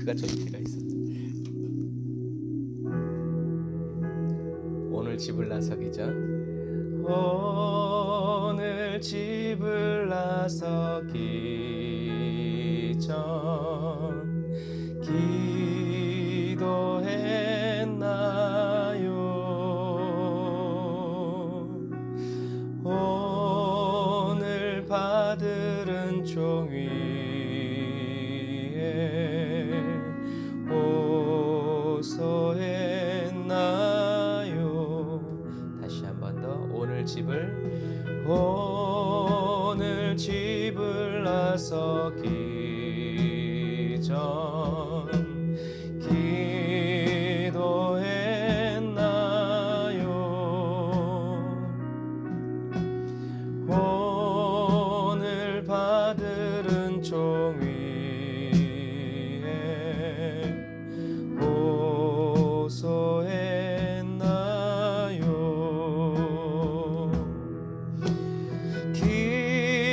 마이크가 저기가 있어. 오늘 집을 나서기 전, 오늘 집을 나서기 전 기도했나요? 오늘 받들은 종위에 호소했나요? 다시 한 번 더. 오늘 집을 나서기 전 기도했나요? 오늘 받들은 종위에 호소했나요?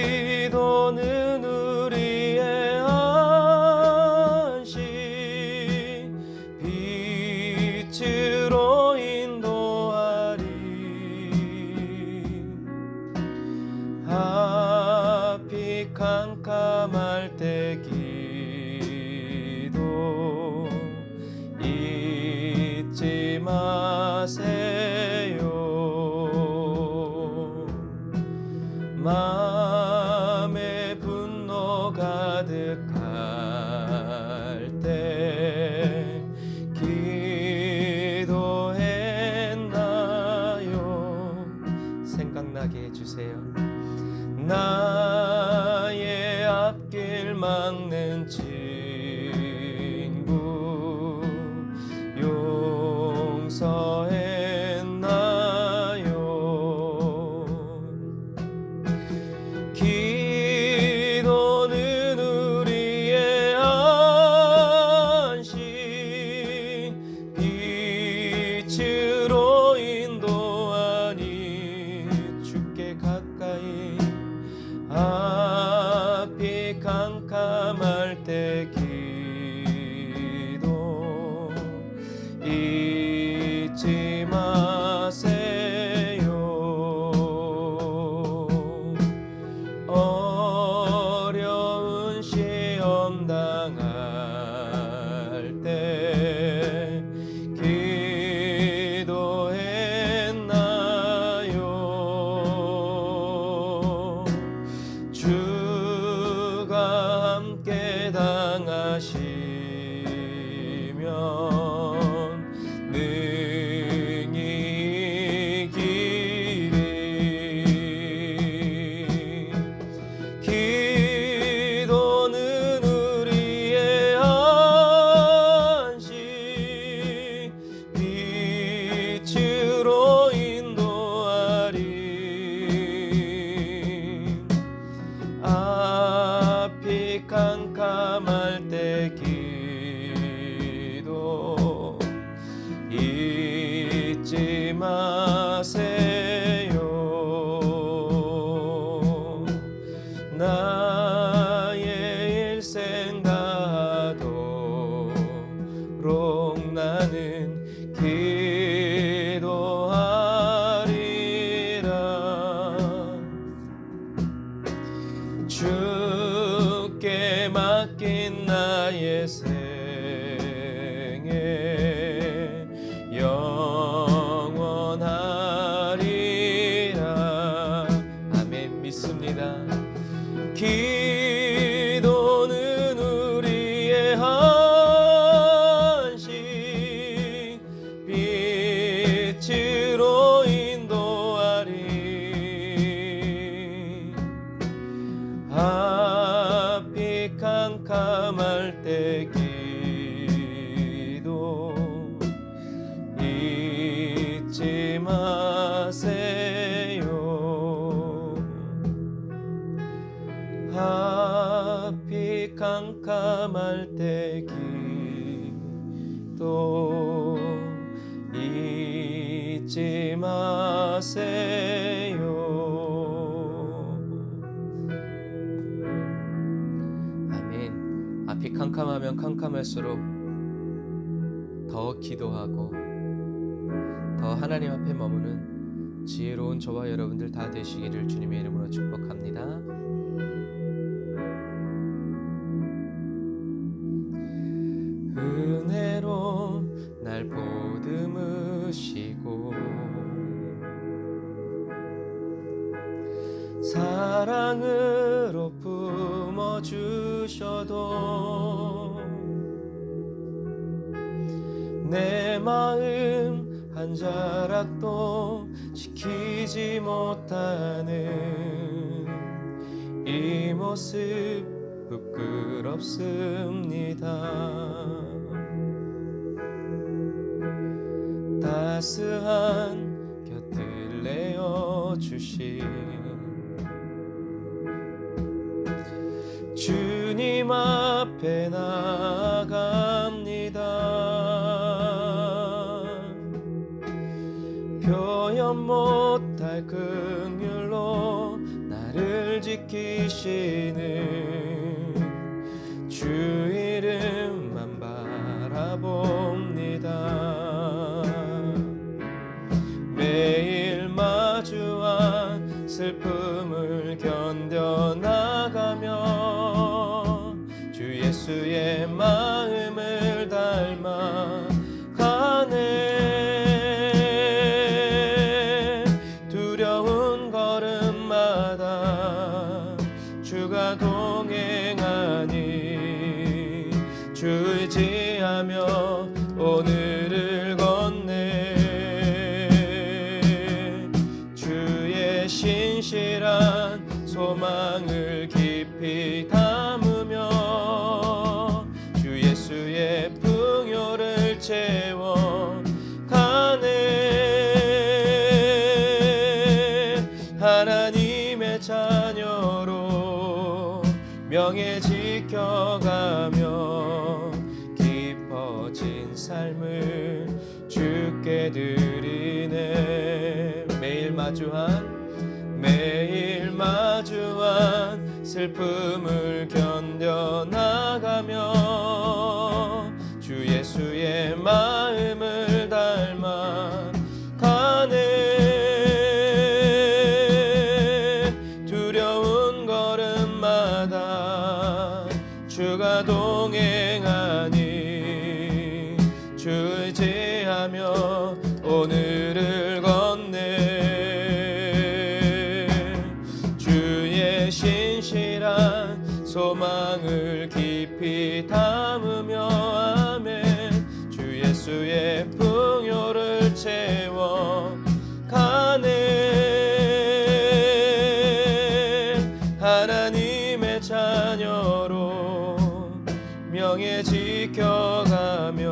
기도는 우리의 안식, 빛으로 인도하리. 앞이 캄캄할 때 기도 잊지 마세요. 마음에 분노 가득할 때 기도했나요? 생각나게 해주세요. 나의 앞길 막는 친구 용서했나요? 기도는 우리의 안식, 빛으로 인도하니. 주께 가까이 앞이 캄캄할 때 기도 잊지 마세요. 어려운 시험 당할 때 기도했나요? 주가 함께 당하시면 능히 이기리. 기도는 우리의 안식, 빛으로 인도하리. 앞이 캄캄할 때 기도 잊지 마세요. 나의 일생 다하도록 나는 기도하리라. 주께 맡긴 나의 생애 영원하리라. 아멘. 믿습니다. 기도는 우리의 안식, 빛으로 인도하리. 앞이 캄캄할 때 기도 잊지 마세요. 앞이 캄캄할 때 기도 잊지 마세요. 아멘. 앞이 캄캄하면 캄캄할수록 더 기도하고 더 하나님 앞에 머무는 지혜로운 저와 여러분들 다 되시기를 주님의 이름으로 축복합니다. 은혜로 날 보듬으시고 사랑으로 품어주셔도 내 마음 한 자락도 지키지 못하는 이 모습 부끄럽습니다. 따스한 곁을 내어주신 주님 앞에 나아갑니다. 표현 못할 긍휼로 나를 지키시는 주 이름만 바라봅니다. 매일 마주한 슬픔을 견뎌나가며 주 예수의 마음을 닮아 가네. 두려운 걸음마다 주가 동행하니 주 의지하며 오늘을 걷네. 주의 신실한 소망을 깊이 담으며 주 예수의 풍요를 채워 가네. 하나님의 자녀로 명예 지켜가며 깊어진 삶을 주께 드리네. 매일 마주한 슬픔을 견뎌나가며 주 예수의 마음을 닮아 가네. 두려운 걸음마다 주가 동행하니 주 의지하며 오늘을 걷네. 주의 신실한 소망을 깊이 담으며 아멘. 주 예수의 풍요를 채워 가네. 하나님의 자녀로 명예 지켜가며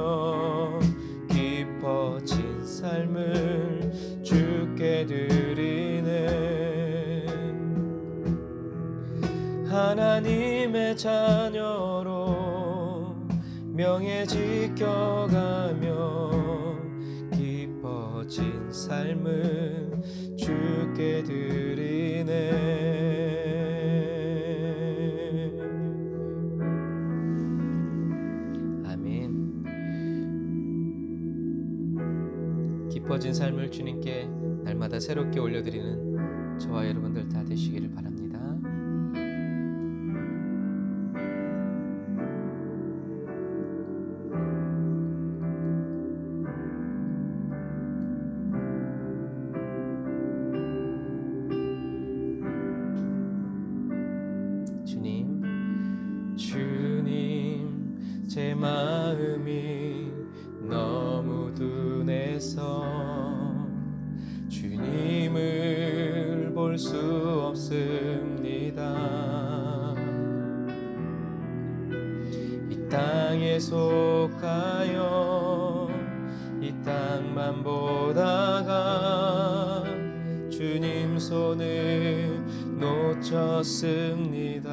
깊어진 삶을 주께 드리네. 하나님의 자녀로 명예 지켜가며 깊어진 삶을 주께 드리네. 깊어진 삶을 주님께 날마다 새롭게 올려드리는 저와 여러분들 다 되시기를 바랍니다. 주님, 제 마음이 너무 둔해서 주님을 볼 수 없습니다. 이 땅에 속하여 이 땅만 보다가 주님 손을 놓쳤습니다.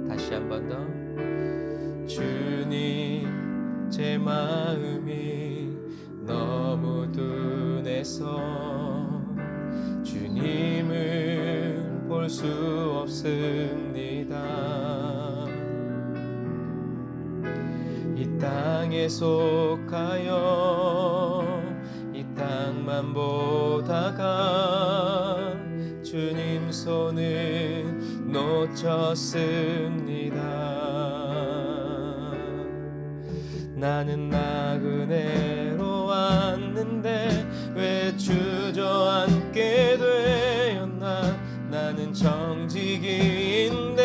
다시 한 번 더. 주님, 제 마음이 너무 둔해서 주님을 볼 수 없습니다. 땅에 속하여 이 땅만 보다가 주님 손을 놓쳤습니다. 나는 나그네로 왔는데 왜 주저앉게 되었나. 나는 정직인데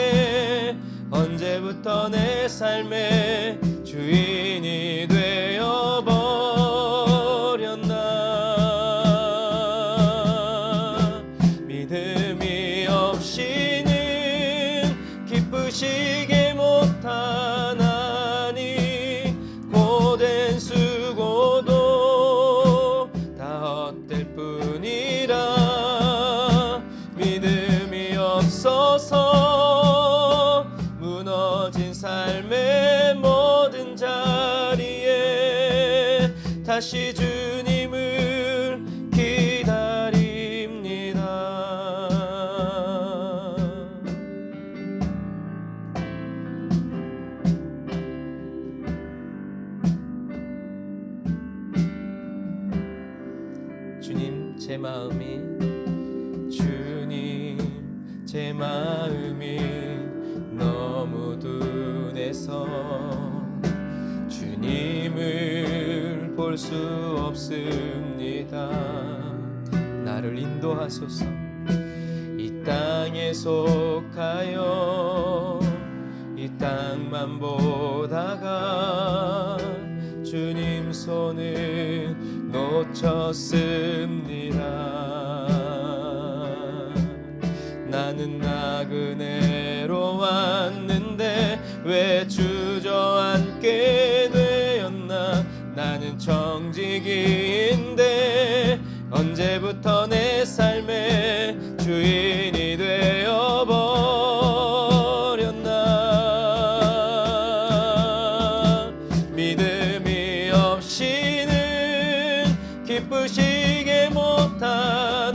언제부터 내 삶의 주인이 되어버렸나. 믿음이 없이는 기쁘시게 못하나니 고된 수고도 다 헛될 뿐이라. 믿음이 없어서 무너진 삶의 모든 자리에 다시 주님을 기다립니다. 주님 제 마음이 너무 둔해서 주님을 볼 수 없습니다. 나를 인도하소서. 이 땅에 속하여 이 땅만 보다가 주님 손을 놓쳤습니다. 나는 나그네로 왔는데 왜 주저앉게 되었나. 나는 정직인데 언제부터 내 삶의 주인이 되어버렸나. 믿음이 없이는 기쁘시게 못하나니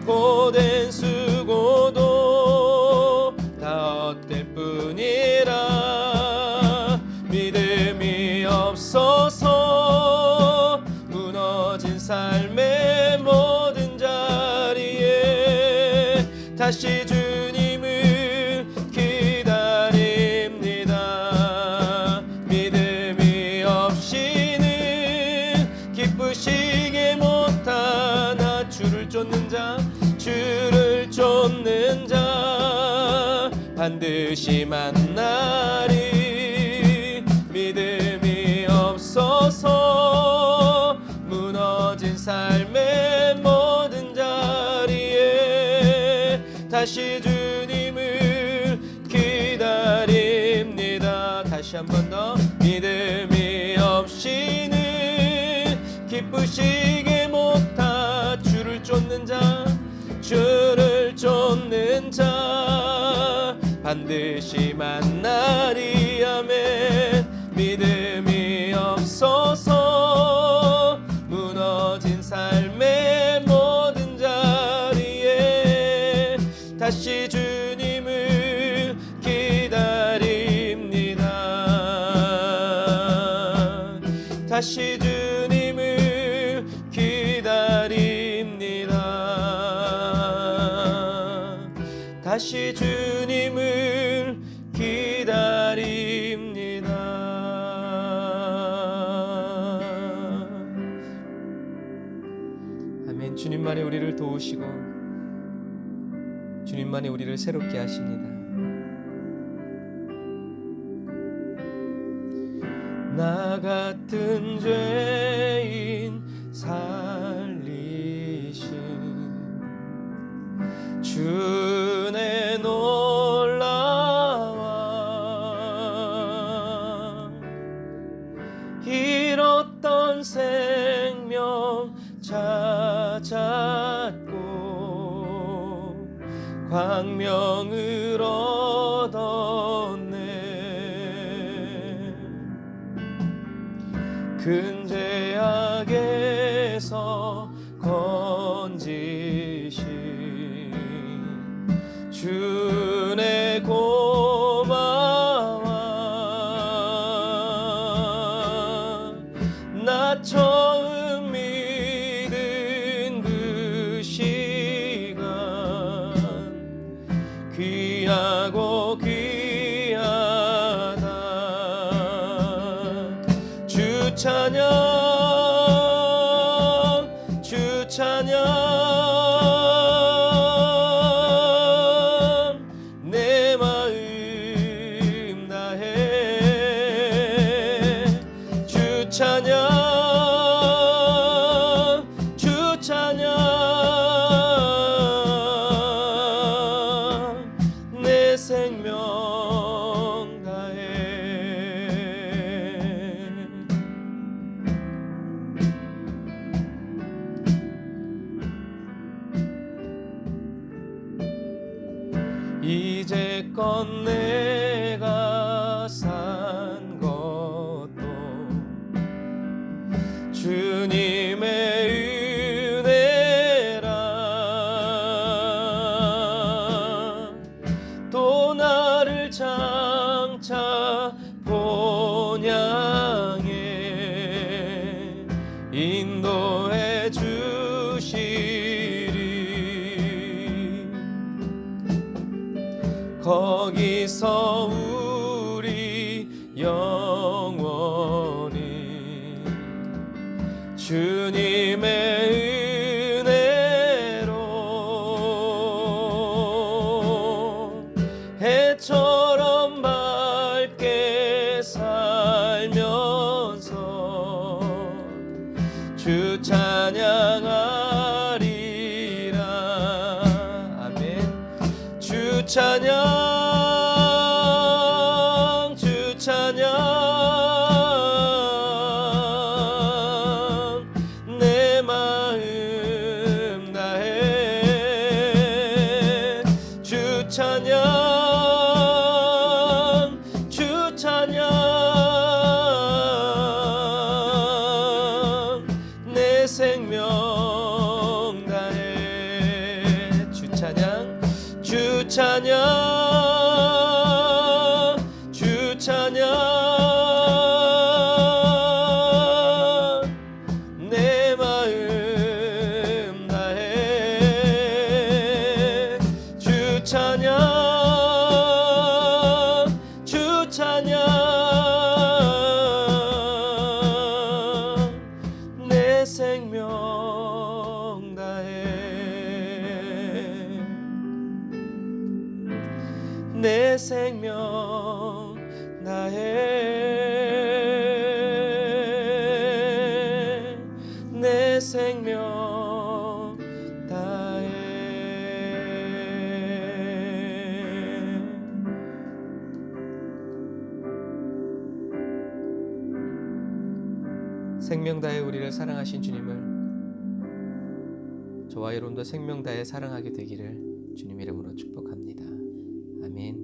고된 수고도 다 헛될 뿐이라. 믿음이 없어서 무너진 삶의 모든 자리에 다시 주님을 기다립니다. 믿음이 없이는 기쁘시게 못하나. 주를 쫓는 자 반드시 만나리. 믿음이 없어서 무너진 삶의 모든 자리에 다시 주님을 기다립니다. 다시 한 번 더. 믿음이 없이는 기쁘시게 못하. 주를 쫓는 자 반드시 만나리. 아멘. 믿음이 없어서 무너진 삶의 모든 자리에 다시 주님을 기다립니다. 다시 주님을 기다립니다. 다시 주님을 기다립니다. 아멘. 주님만이 우리를 도우시고 주님만이 우리를 새롭게 하십니다. 나 같은 죄인 살리신 주의 놀라와 잃었던 생명 찾았고 광명을 얻었네. 근제악에서 건지신 주의 고마워. 찬양 내 마음 다해 주 찬양 주 찬양 내 생명 다해 이제껏 내가 산 것도 주님의 은혜라 또 나를 장차 본향에 인도해 주시리 거기서 우리 영원히 주님의 은혜로 해처럼 밝게 살면서 주 찬양하리라. 아멘. 주 찬양 주 찬양 내 마음 다해 주 찬양 주 찬양 내 생명 다해 주 찬양 주 찬양 주 찬양 내 마음 다해 주 찬양 주 찬양 내 생명 다해 내 생명 다해 내 생명 다해 생명 다해 우리를 사랑하신 주님을 저와 여러분도 생명 다해 사랑하게 되기를 주님 이름으로 축복합니다. 아멘.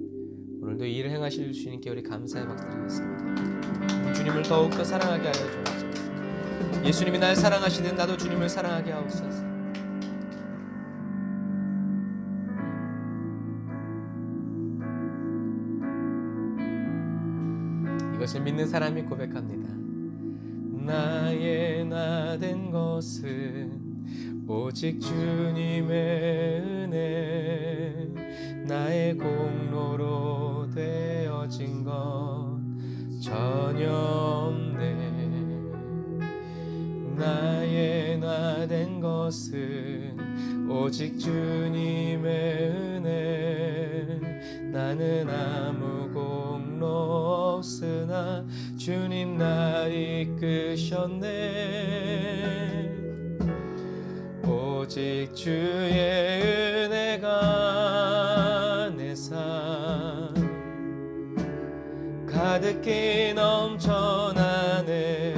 오늘도 이 일을 행하실 주님께 우리 감사의 박수 드리겠습니다. 주님을 더욱더 사랑하게 하여 주옵소서. 예수님이 날 사랑하시듯 나도 주님을 사랑하게 하옵소서. 이것을 믿는 사람이 고백합니다. 나의 나 된 것은 오직 주님의 은혜 나의 공로로 되어진 것 전혀 없네. 나의 나 된 것은 오직 주님의 은혜 나는 아무 공로 없으나 주님 나 이끄셨네. 오직 주의 은혜가 내 삶 가득히 넘쳐나네.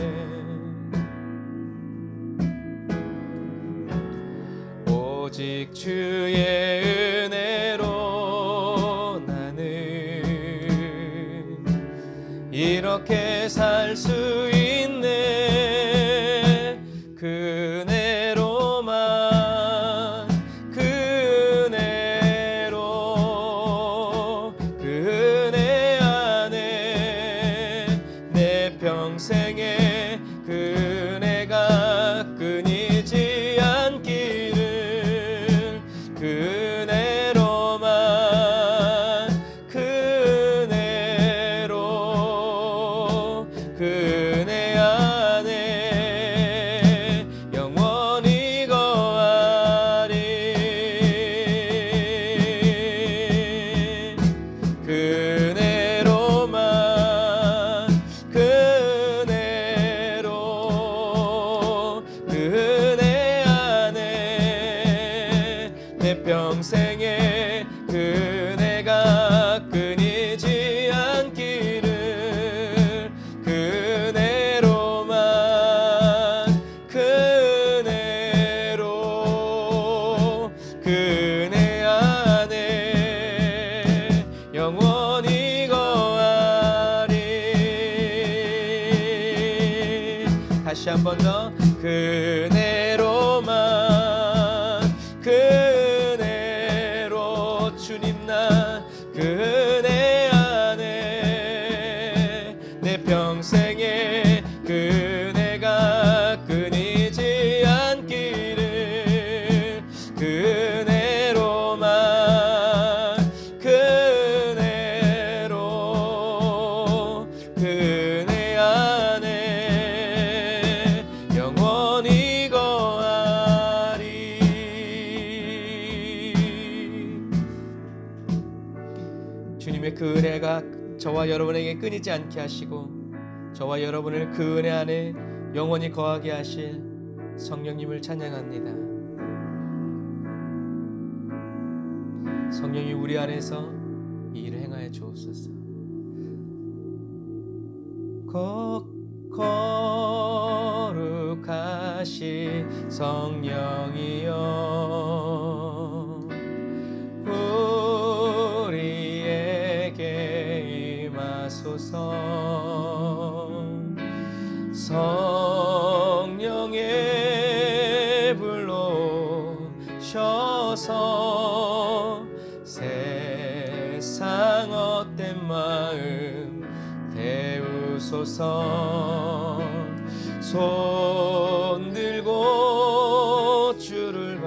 오직 주의 은혜로 나는 이렇게 살 수 있네. 그 은혜로만 그 은혜로 그 은혜 안에 내 평생에 그 은혜가 끊이지 않기를 그 은혜로만 그 은혜로 그 평생에 그네가 끊이지 않기를 그네로만 그네로 그네 안에 영원히 거하리. 다시 한 번 더 그네로만 그네로 주님 나 그네 안에 내 평생에 그네가 끊이지 않기를 그네로만 그네로 그네 안에 영원히 거하리. 주님의 그 은혜가 저와 여러분에게 끊이지 않게 하시고 저와 여러분을 그 은혜 안에 영원히 거하게 하실 성령님을 찬양합니다. 성령이 우리 안에서 이 일을 행하여 주옵소서. 거룩하신 성령이여 우리에게 임하소서. 성령의 불로 쉬어서 세상 헛된 마음 데우소서. 손 들고 주를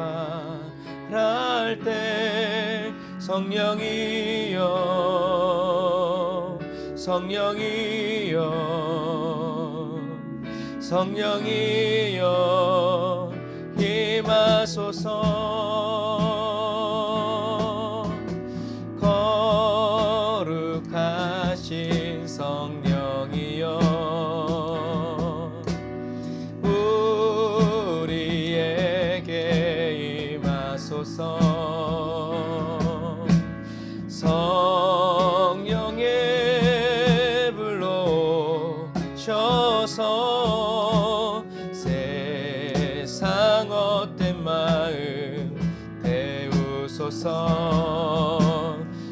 바랄 때 성령이여 성령이여 성령이여 임하소서. 거룩하신 성령이여 우리에게 임하소서. 성령의 불로 쉬어서 세상 헛된 마음 데우소서.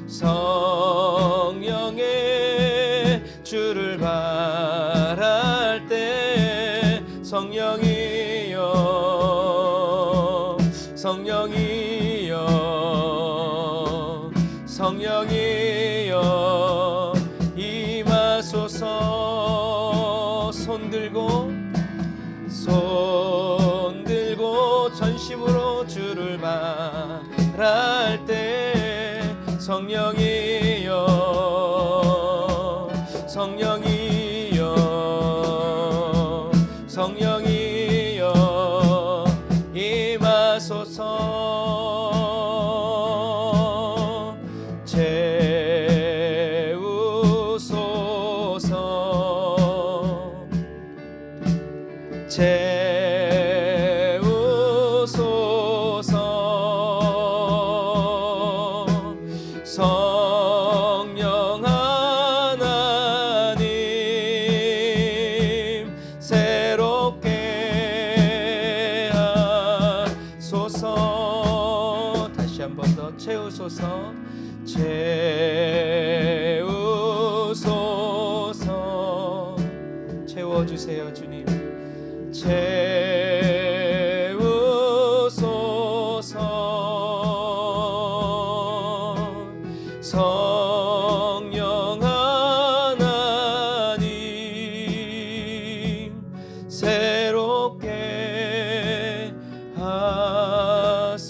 성령의 주를 바랄 때 성령이여 성령이여 성령이여 임하소서. 손 들고 전심으로 주를 바랄 때 성령이여 성령이여 성령이여 임하소서. 채우소서 채우소서. 성령 하나님 새롭게 하소서. 다시 한 번 더 채우소서. 채우소서. 채워주세요 주님. 채우소서. 성령 하나님 새롭게 하소서.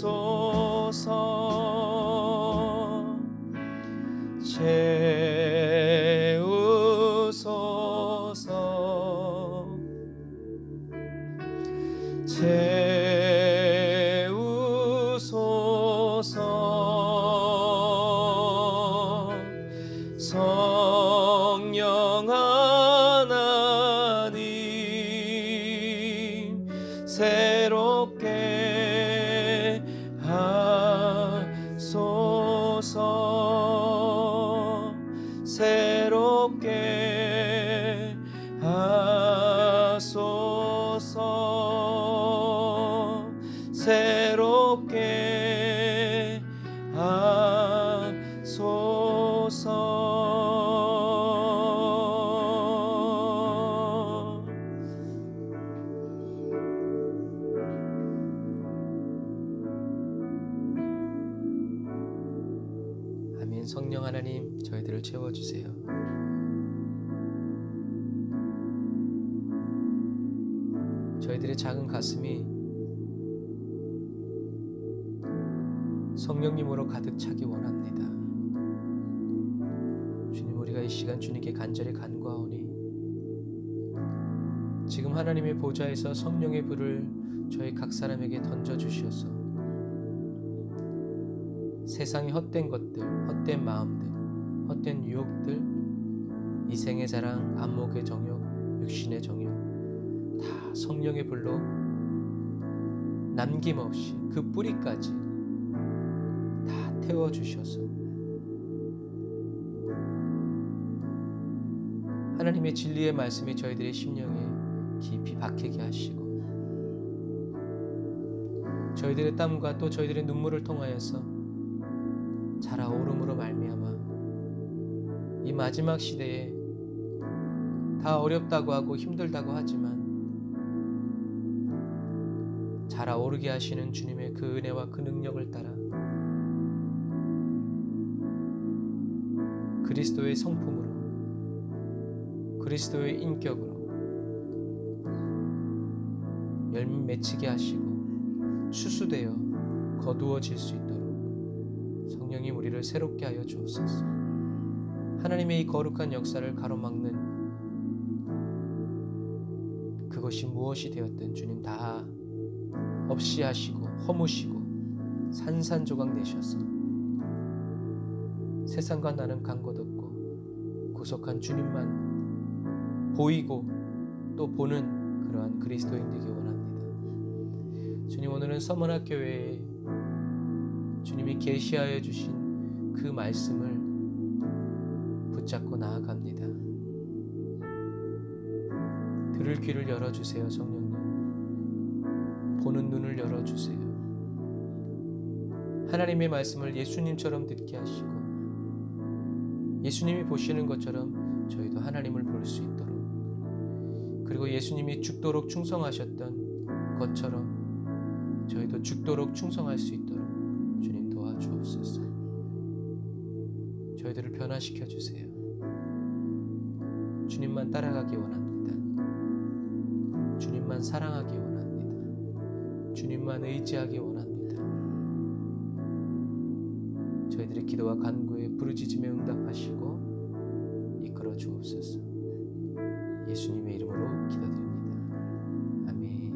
채우소서. 먹게 하소서. 아멘. 성령 하나님, 저희들을 채워주세요. 저희들의 작은 가슴이 성령님으로 가득 차기 원합니다. 주님, 우리가 이 시간 주님께 간절히 간구하오니 지금 하나님의 보좌에서 성령의 불을 저희 각 사람에게 던져주시옵소서. 세상의 헛된 것들, 헛된 마음들, 헛된 유혹들, 이생의 자랑, 안목의 정욕, 육신의 정욕 다 성령의 불로 남김없이 그 뿌리까지 다 태워주셔서 하나님의 진리의 말씀이 저희들의 심령에 깊이 박히게 하시고 저희들의 땀과 또 저희들의 눈물을 통하여서 자라오름으로 말미암아 이 마지막 시대에 다 어렵다고 하고 힘들다고 하지만 자라오르게 하시는 주님의 그 은혜와 그 능력을 따라 그리스도의 성품으로 그리스도의 인격으로 열매 맺히게 하시고 추수되어 거두어질 수 있도록 성령님 우리를 새롭게 하여 주옵소서. 하나님의 이 거룩한 역사를 가로막는 그것이 무엇이 되었든 주님 다 없이 하시고 허무시고 산산조각 내셔서 세상과 나는 간 곳 없고 구속한 주님만 보이고 또 보는 그러한 그리스도인 되기 원합니다. 주님, 오늘은 서머나 교회에 주님이 계시하여 주신 그 말씀을 붙잡고 나아갑니다. 들을 귀를 열어주세요. 성령님, 보는 눈을 열어주세요. 하나님의 말씀을 예수님처럼 듣게 하시고 예수님이 보시는 것처럼 저희도 하나님을 볼 수 있도록, 그리고 예수님이 죽도록 충성하셨던 것처럼 저희도 죽도록 충성할 수 있도록 주님 도와주옵소서. 저희들을 변화시켜 주세요. 주님만 따라가기 원합니다. 주님만 사랑하기 원합니다. 주님만 의지하기 원합니다. 저희들의 기도와 간구에 부르짖음에 응답하시고 이끌어 주옵소서. 예수님의 이름으로 기도드립니다. 아멘.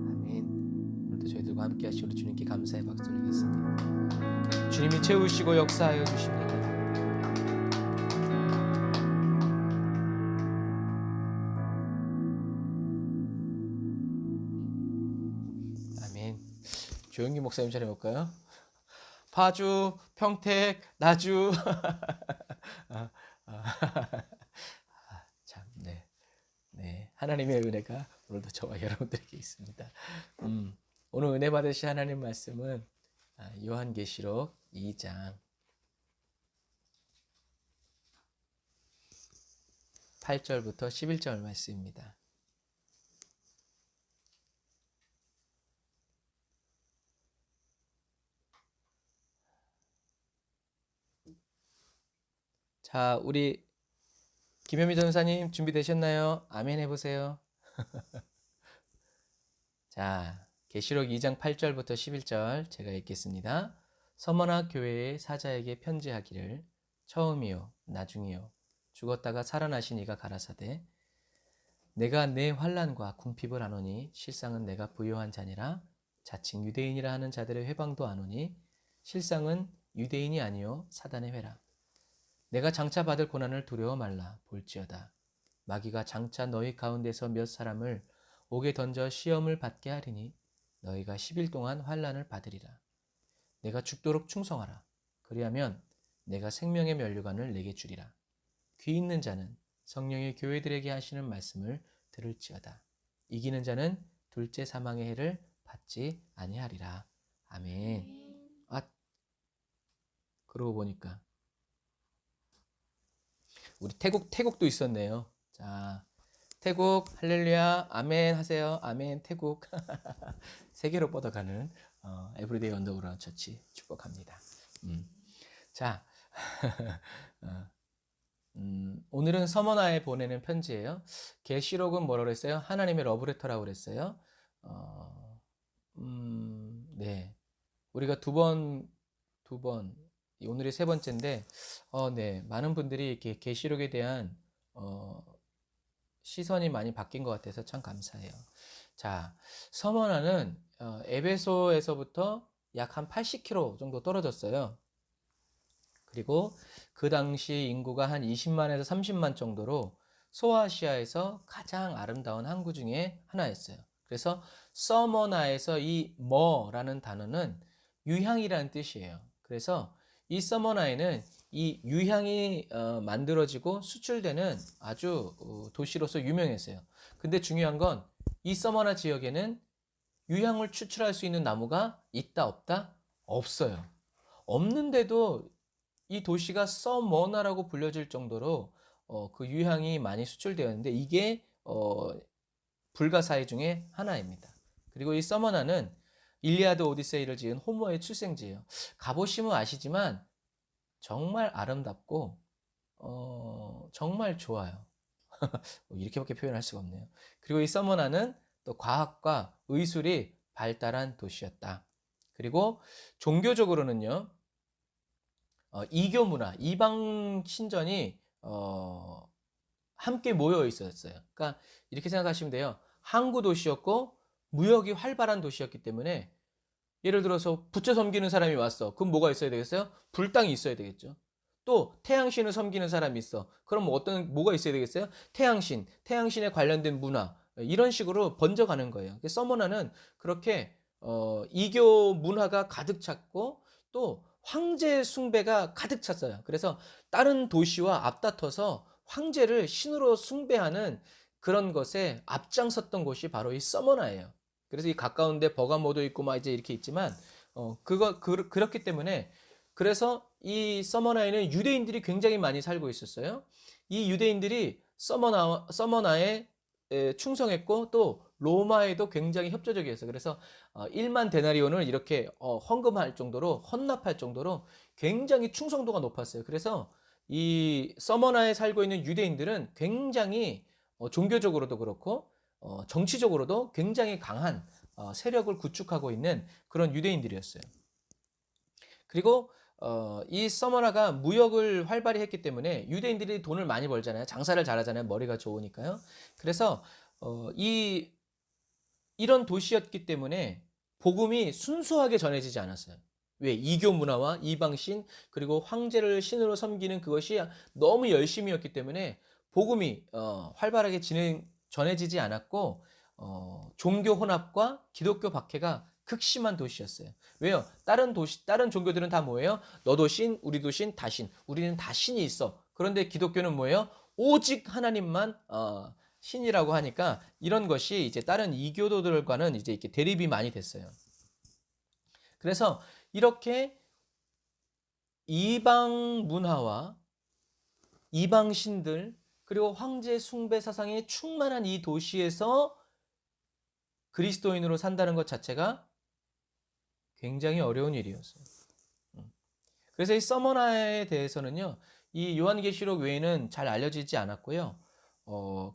아멘. 오늘도 저희들과 함께 하시고 주님께 감사의 박수 드리겠습니다. 주님이 채우시고 역사하여 주십니다. 아멘. 조영기 목사님 차례 볼까요? 파주, 평택, 나주. 참, 네. 하나님의 은혜가 오늘도 저와 여러분들에게 있습니다. 오늘 은혜 받으실 하나님 말씀은 요한계시록 2장 8절부터 11절 말씀입니다. 자, 우리 김현미 전사님 준비되셨나요? 아멘 해보세요. 자, 계시록 2장 8절부터 11절 제가 읽겠습니다. 서머나 교회의 사자에게 편지하기를 처음이요 나중이요 죽었다가 살아나신 이가 가라사대 내가 내 환난과 궁핍을 아노니 실상은 내가 부요한 자니라 자칭 유대인이라 하는 자들의 회방도 아노니 실상은 유대인이 아니요 사단의 회라. 내가 장차 받을 고난을 두려워 말라. 볼지어다 마귀가 장차 너희 가운데서 몇 사람을 옥에 던져 시험을 받게 하리니 너희가 10일 동안 환난을 받으리라. 내가 죽도록 충성하라. 그리하면 내가 생명의 면류관을 내게 주리라. 귀 있는 자는 성령의 교회들에게 하시는 말씀을 들을지어다. 이기는 자는 둘째 사망의 해를 받지 아니하리라. 아멘. 아, 그러고 보니까 우리 태국도 있었네요. 자, 태국 할렐루야 아멘 하세요. 아멘 태국. 세계로 뻗어가는 에브리데이 언더그라운드 처치 축복합니다. 자, 오늘은 서머나에 보내는 편지예요. 계시록은 뭐라고 그랬어요? 하나님의 러브레터라고 그랬어요. 네, 우리가 두 번, 오늘이 세 번째인데, 네, 많은 분들이 이렇게 계시록에 대한 시선이 많이 바뀐 것 같아서 참 감사해요. 자, 서머나는 에베소에서부터 약 한 80km 정도 떨어졌어요. 그리고 그 당시 인구가 한 20만에서 30만 정도로 소아시아에서 가장 아름다운 항구 중에 하나였어요. 그래서 서머나에서 이 머라는 단어는 유향이라는 뜻이에요. 그래서 이 서머나에는 이 유향이 만들어지고 수출되는 아주 도시로서 유명했어요. 근데 중요한 건 이 서머나 지역에는 유향을 추출할 수 있는 나무가 있다 없다? 없어요. 없는데도 이 도시가 서머나라고 불려질 정도로 그 유향이 많이 수출되었는데 이게 불가사의 중에 하나입니다. 그리고 이 서머나는 일리아드 오디세이를 지은 호모의 출생지예요. 가보시면 아시지만 정말 아름답고 정말 좋아요. 이렇게밖에 표현할 수가 없네요. 그리고 이 서머나는 또 과학과 의술이 발달한 도시였다. 그리고 종교적으로는요, 이교 문화, 이방 신전이 함께 모여 있었어요. 그러니까 이렇게 생각하시면 돼요. 항구 도시였고 무역이 활발한 도시였기 때문에 예를 들어서 부처 섬기는 사람이 왔어. 그럼 뭐가 있어야 되겠어요? 불당이 있어야 되겠죠. 또 태양신을 섬기는 사람이 있어. 그럼 뭐가 있어야 되겠어요? 태양신에 관련된 문화 이런 식으로 번져가는 거예요. 서머나는 그렇게 이교 문화가 가득 찼고 또 황제 숭배가 가득 찼어요. 그래서 다른 도시와 앞다퉈서 황제를 신으로 숭배하는 그런 것에 앞장섰던 곳이 바로 이 서머나예요. 그래서 이 가까운데 버가모도 있고 막 이제 이렇게 있지만 그렇기 때문에 그래서 이 서머나에는 유대인들이 굉장히 많이 살고 있었어요. 이 유대인들이 서머나에 충성했고 또 로마에도 굉장히 협조적이었어요. 그래서 1만 데나리온을 이렇게 헌금할 정도로 헌납할 정도로 굉장히 충성도가 높았어요. 그래서 이 서머나에 살고 있는 유대인들은 굉장히 종교적으로도 그렇고 정치적으로도 굉장히 강한 세력을 구축하고 있는 그런 유대인들이었어요. 그리고 이 서머나가 무역을 활발히 했기 때문에 유대인들이 돈을 많이 벌잖아요. 장사를 잘하잖아요. 머리가 좋으니까요. 그래서 이런 도시였기 때문에 복음이 순수하게 전해지지 않았어요. 왜? 이교 문화와 이방신 그리고 황제를 신으로 섬기는 그것이 너무 열심이었기 때문에 복음이 활발하게 전해지지 않았고 종교 혼합과 기독교 박해가 극심한 도시였어요. 왜요? 다른 종교들은 다 뭐예요? 너도 신, 우리도 신, 다 신. 우리는 다 신이 있어. 그런데 기독교는 뭐예요? 오직 하나님만 신이라고 하니까 이런 것이 이제 다른 이교도들과는 이제 이렇게 대립이 많이 됐어요. 그래서 이렇게 이방 문화와 이방 신들 그리고 황제 숭배 사상에 충만한 이 도시에서 그리스도인으로 산다는 것 자체가 굉장히 어려운 일이었어요. 그래서 이 서머나에 대해서는요, 이 요한계시록 외에는 잘 알려지지 않았고요.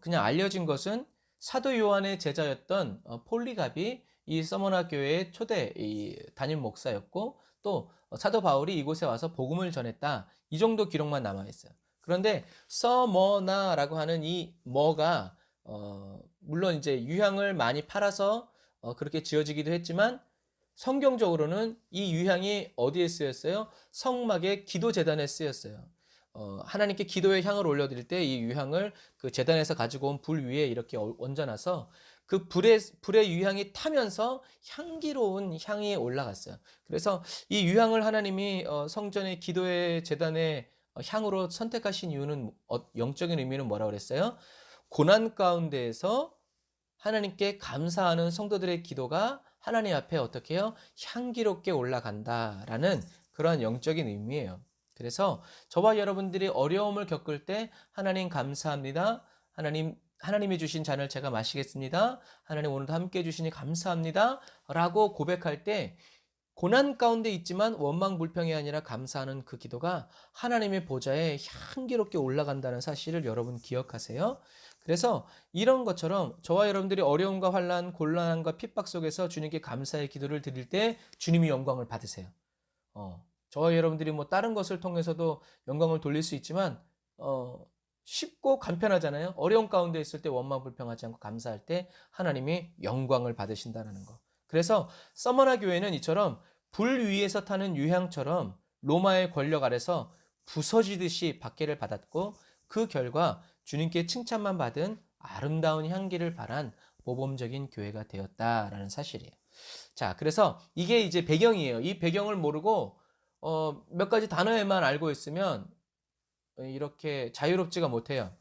그냥 알려진 것은 사도 요한의 제자였던 폴리갑이 이 서머나 교회의 초대 담임 목사였고 또 사도 바울이 이곳에 와서 복음을 전했다. 이 정도 기록만 남아 있어요. 그런데 서머나라고 하는 이 머가 물론 이제 유향을 많이 팔아서 그렇게 지어지기도 했지만 성경적으로는 이 유향이 어디에 쓰였어요? 성막의 기도 제단에 쓰였어요. 하나님께 기도의 향을 올려드릴 때 이 유향을 그 제단에서 가지고 온 불 위에 이렇게 얹어놔서 그 불의 유향이 타면서 향기로운 향이 올라갔어요. 그래서 이 유향을 하나님이 성전의 기도의 제단의 향으로 선택하신 이유는 영적인 의미는 뭐라고 그랬어요? 고난 가운데에서 하나님께 감사하는 성도들의 기도가 하나님 앞에 어떻게 해요? 향기롭게 올라간다라는 그러한 영적인 의미예요. 그래서 저와 여러분들이 어려움을 겪을 때 하나님 감사합니다. 하나님이 주신 잔을 제가 마시겠습니다. 하나님 오늘도 함께 해주시니 감사합니다. 라고 고백할 때 고난 가운데 있지만 원망불평이 아니라 감사하는 그 기도가 하나님의 보좌에 향기롭게 올라간다는 사실을 여러분 기억하세요. 그래서 이런 것처럼 저와 여러분들이 어려움과 환난, 곤란함과 핍박 속에서 주님께 감사의 기도를 드릴 때 주님이 영광을 받으세요. 저와 여러분들이 뭐 다른 것을 통해서도 영광을 돌릴 수 있지만 쉽고 간편하잖아요. 어려움 가운데 있을 때 원망불평하지 않고 감사할 때 하나님이 영광을 받으신다는 거. 그래서 서머나 교회는 이처럼 불 위에서 타는 유향처럼 로마의 권력 아래서 부서지듯이 박해를 받았고 그 결과 주님께 칭찬만 받은 아름다운 향기를 발한 모범적인 교회가 되었다라는 사실이에요. 자, 그래서 이게 이제 배경이에요. 이 배경을 모르고 몇 가지 단어에만 알고 있으면 이렇게 자유롭지가 못해요.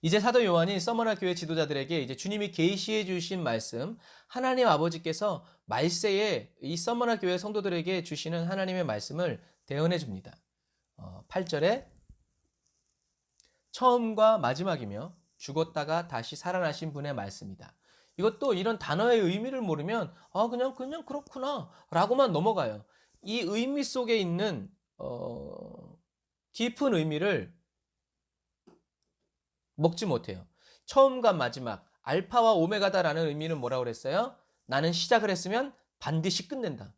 이제 사도 요한이 서머나 교회 지도자들에게 이제 주님이 계시해 주신 말씀, 하나님 아버지께서 말세에 이 서머나 교회 성도들에게 주시는 하나님의 말씀을 대언해 줍니다. 8절에 처음과 마지막이며 죽었다가 다시 살아나신 분의 말씀이다. 이것도 이런 단어의 의미를 모르면 그냥 그렇구나 라고만 넘어가요. 이 의미 속에 있는 깊은 의미를 먹지 못해요. 처음과 마지막, 알파와 오메가다라는 의미는 뭐라고 그랬어요? 나는 시작을 했으면 반드시 끝낸다.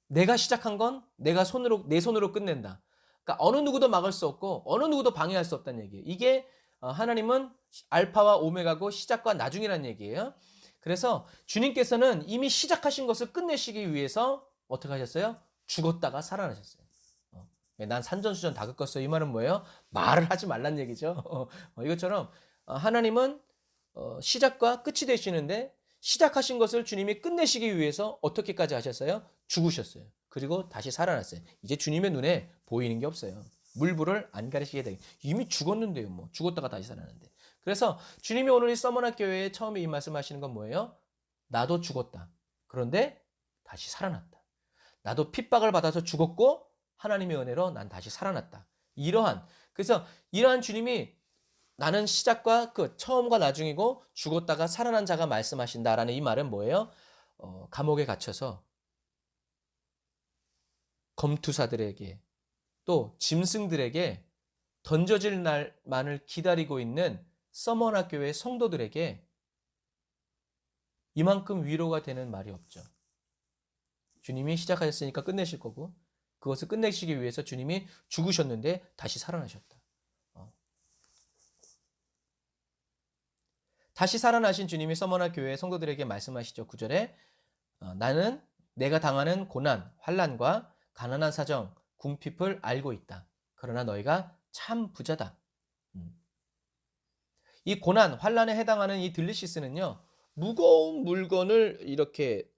내가 시작한 건 내 손으로 끝낸다. 그러니까 어느 누구도 막을 수 없고 어느 누구도 방해할 수 없다는 얘기예요. 이게 하나님은 알파와 오메가고 시작과 나중이라는 얘기예요. 그래서 주님께서는 이미 시작하신 것을 끝내시기 위해서 어떻게 하셨어요? 죽었다가 살아나셨어요. 난 산전수전 다 겪었어요. 이 말은 뭐예요? 말을 하지 말란 얘기죠. 이것처럼 하나님은 시작과 끝이 되시는데 시작하신 것을 주님이 끝내시기 위해서 어떻게까지 하셨어요? 죽으셨어요. 그리고 다시 살아났어요. 이제 주님의 눈에 보이는 게 없어요. 물불을 안 가리시게 되게 이미 죽었는데요. 뭐 죽었다가 다시 살아났는데. 그래서 주님이 오늘 이 서머나 교회에 처음에 이 말씀하시는 건 뭐예요? 나도 죽었다. 그런데 다시 살아났다. 나도 핍박을 받아서 죽었고 하나님의 은혜로 난 다시 살아났다. 그래서 이러한 주님이 나는 시작과 끝, 처음과 나중이고 죽었다가 살아난 자가 말씀하신다라는 이 말은 뭐예요? 감옥에 갇혀서 검투사들에게 또 짐승들에게 던져질 날만을 기다리고 있는 서머나 교회 성도들에게 이만큼 위로가 되는 말이 없죠. 주님이 시작하셨으니까 끝내실 거고 그것을 끝내시기 위해서 주님이 죽으셨는데 다시 살아나셨다. 다시 살아나신 주님이 서머나 교회 성도들에게 말씀하시죠. 9절에 나는 내가 당하는 고난, 환난과 가난한 사정, 궁핍을 알고 있다. 그러나 너희가 참 부자다. 이 고난, 환난에 해당하는 이 들리시스는요. 무거운 물건을 이렇게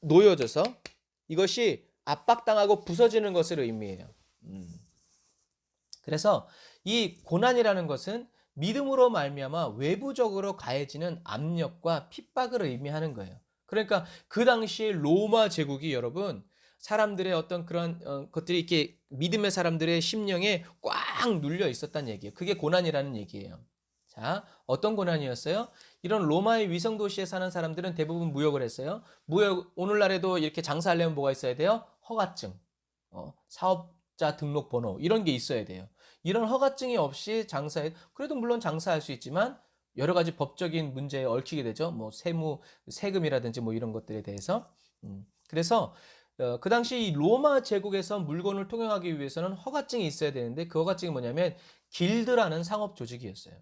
놓여져서 이것이 압박당하고 부서지는 것을 의미해요. 그래서 이 고난이라는 것은 믿음으로 말미암아 외부적으로 가해지는 압력과 핍박을 의미하는 거예요. 그러니까 그 당시에 로마 제국이 여러분 사람들의 어떤 그런 것들이 이렇게 믿음의 사람들의 심령에 꽉 눌려 있었다는 얘기예요. 그게 고난이라는 얘기예요. 자, 어떤 고난이었어요? 이런 로마의 위성 도시에 사는 사람들은 대부분 무역을 했어요. 오늘날에도 이렇게 장사하려면 뭐가 있어야 돼요? 허가증, 사업자 등록번호 이런 게 있어야 돼요. 이런 허가증이 없이 그래도 물론 장사할 수 있지만 여러 가지 법적인 문제에 얽히게 되죠. 뭐 세금이라든지 뭐 이런 것들에 대해서. 그래서 그 당시 이 로마 제국에서 물건을 통용하기 위해서는 허가증이 있어야 되는데 그 허가증이 뭐냐면 길드라는 상업 조직이었어요.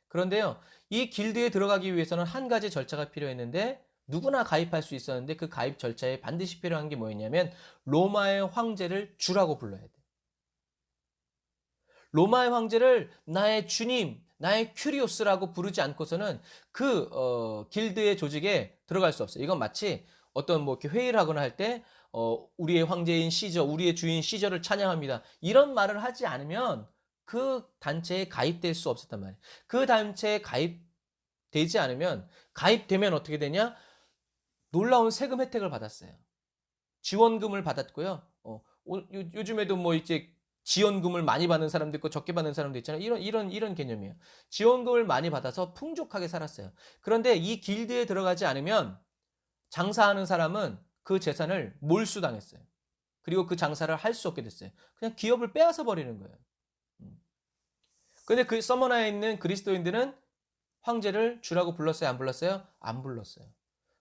그런데요, 이 길드에 들어가기 위해서는 한 가지 절차가 필요했는데 누구나 가입할 수 있었는데 그 가입 절차에 반드시 필요한 게 뭐였냐면 로마의 황제를 주라고 불러야 돼. 로마의 황제를 나의 주님, 나의 큐리오스라고 부르지 않고서는 그 길드의 조직에 들어갈 수 없어요. 이건 마치 어떤 뭐 이렇게 회의를 하거나 할 때 우리의 황제인 시저, 우리의 주인 시저를 찬양합니다. 이런 말을 하지 않으면 그 단체에 가입될 수 없었단 말이에요. 그 단체에 가입 되지 않으면 가입되면 어떻게 되냐? 놀라운 세금 혜택을 받았어요. 지원금을 받았고요. 요즘에도 뭐 이제 지원금을 많이 받는 사람도 있고 적게 받는 사람도 있잖아요. 이런 개념이에요. 지원금을 많이 받아서 풍족하게 살았어요. 그런데 이 길드에 들어가지 않으면 장사하는 사람은 그 재산을 몰수당했어요. 그리고 그 장사를 할 수 없게 됐어요. 그냥 기업을 빼앗아 버리는 거예요. 근데 그 서머나에 있는 그리스도인들은 황제를 주라고 불렀어요? 안 불렀어요? 안 불렀어요.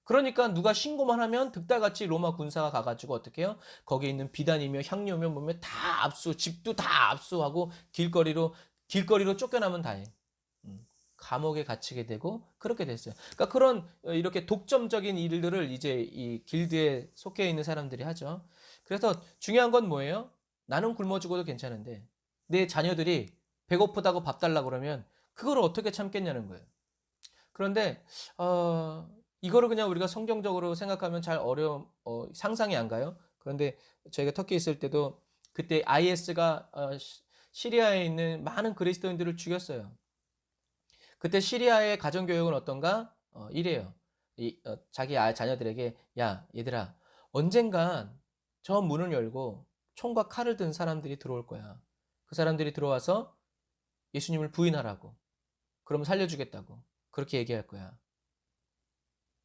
그러니까 누가 신고만 하면 득달같이 로마 군사가 가가지고 어떻게 해요? 거기에 있는 비단이며 향료며 뭐며 다 압수, 집도 다 압수하고 길거리로 쫓겨나면 다해. 감옥에 갇히게 되고 그렇게 됐어요. 그러니까 그런 이렇게 독점적인 일들을 이제 이 길드에 속해 있는 사람들이 하죠. 그래서 중요한 건 뭐예요? 나는 굶어 죽어도 괜찮은데 내 자녀들이 배고프다고 밥 달라고 그러면 그걸 어떻게 참겠냐는 거예요. 그런데 이거를 그냥 우리가 성경적으로 생각하면 잘 상상이 안 가요. 그런데 저희가 터키에 있을 때도 그때 IS가 시리아에 있는 많은 그리스도인들을 죽였어요. 그때 시리아의 가정교육은 어떤가? 이래요. 자기 자녀들에게 야 얘들아 언젠간 저 문을 열고 총과 칼을 든 사람들이 들어올 거야. 그 사람들이 들어와서 예수님을 부인하라고. 그럼 살려주겠다고. 그렇게 얘기할 거야.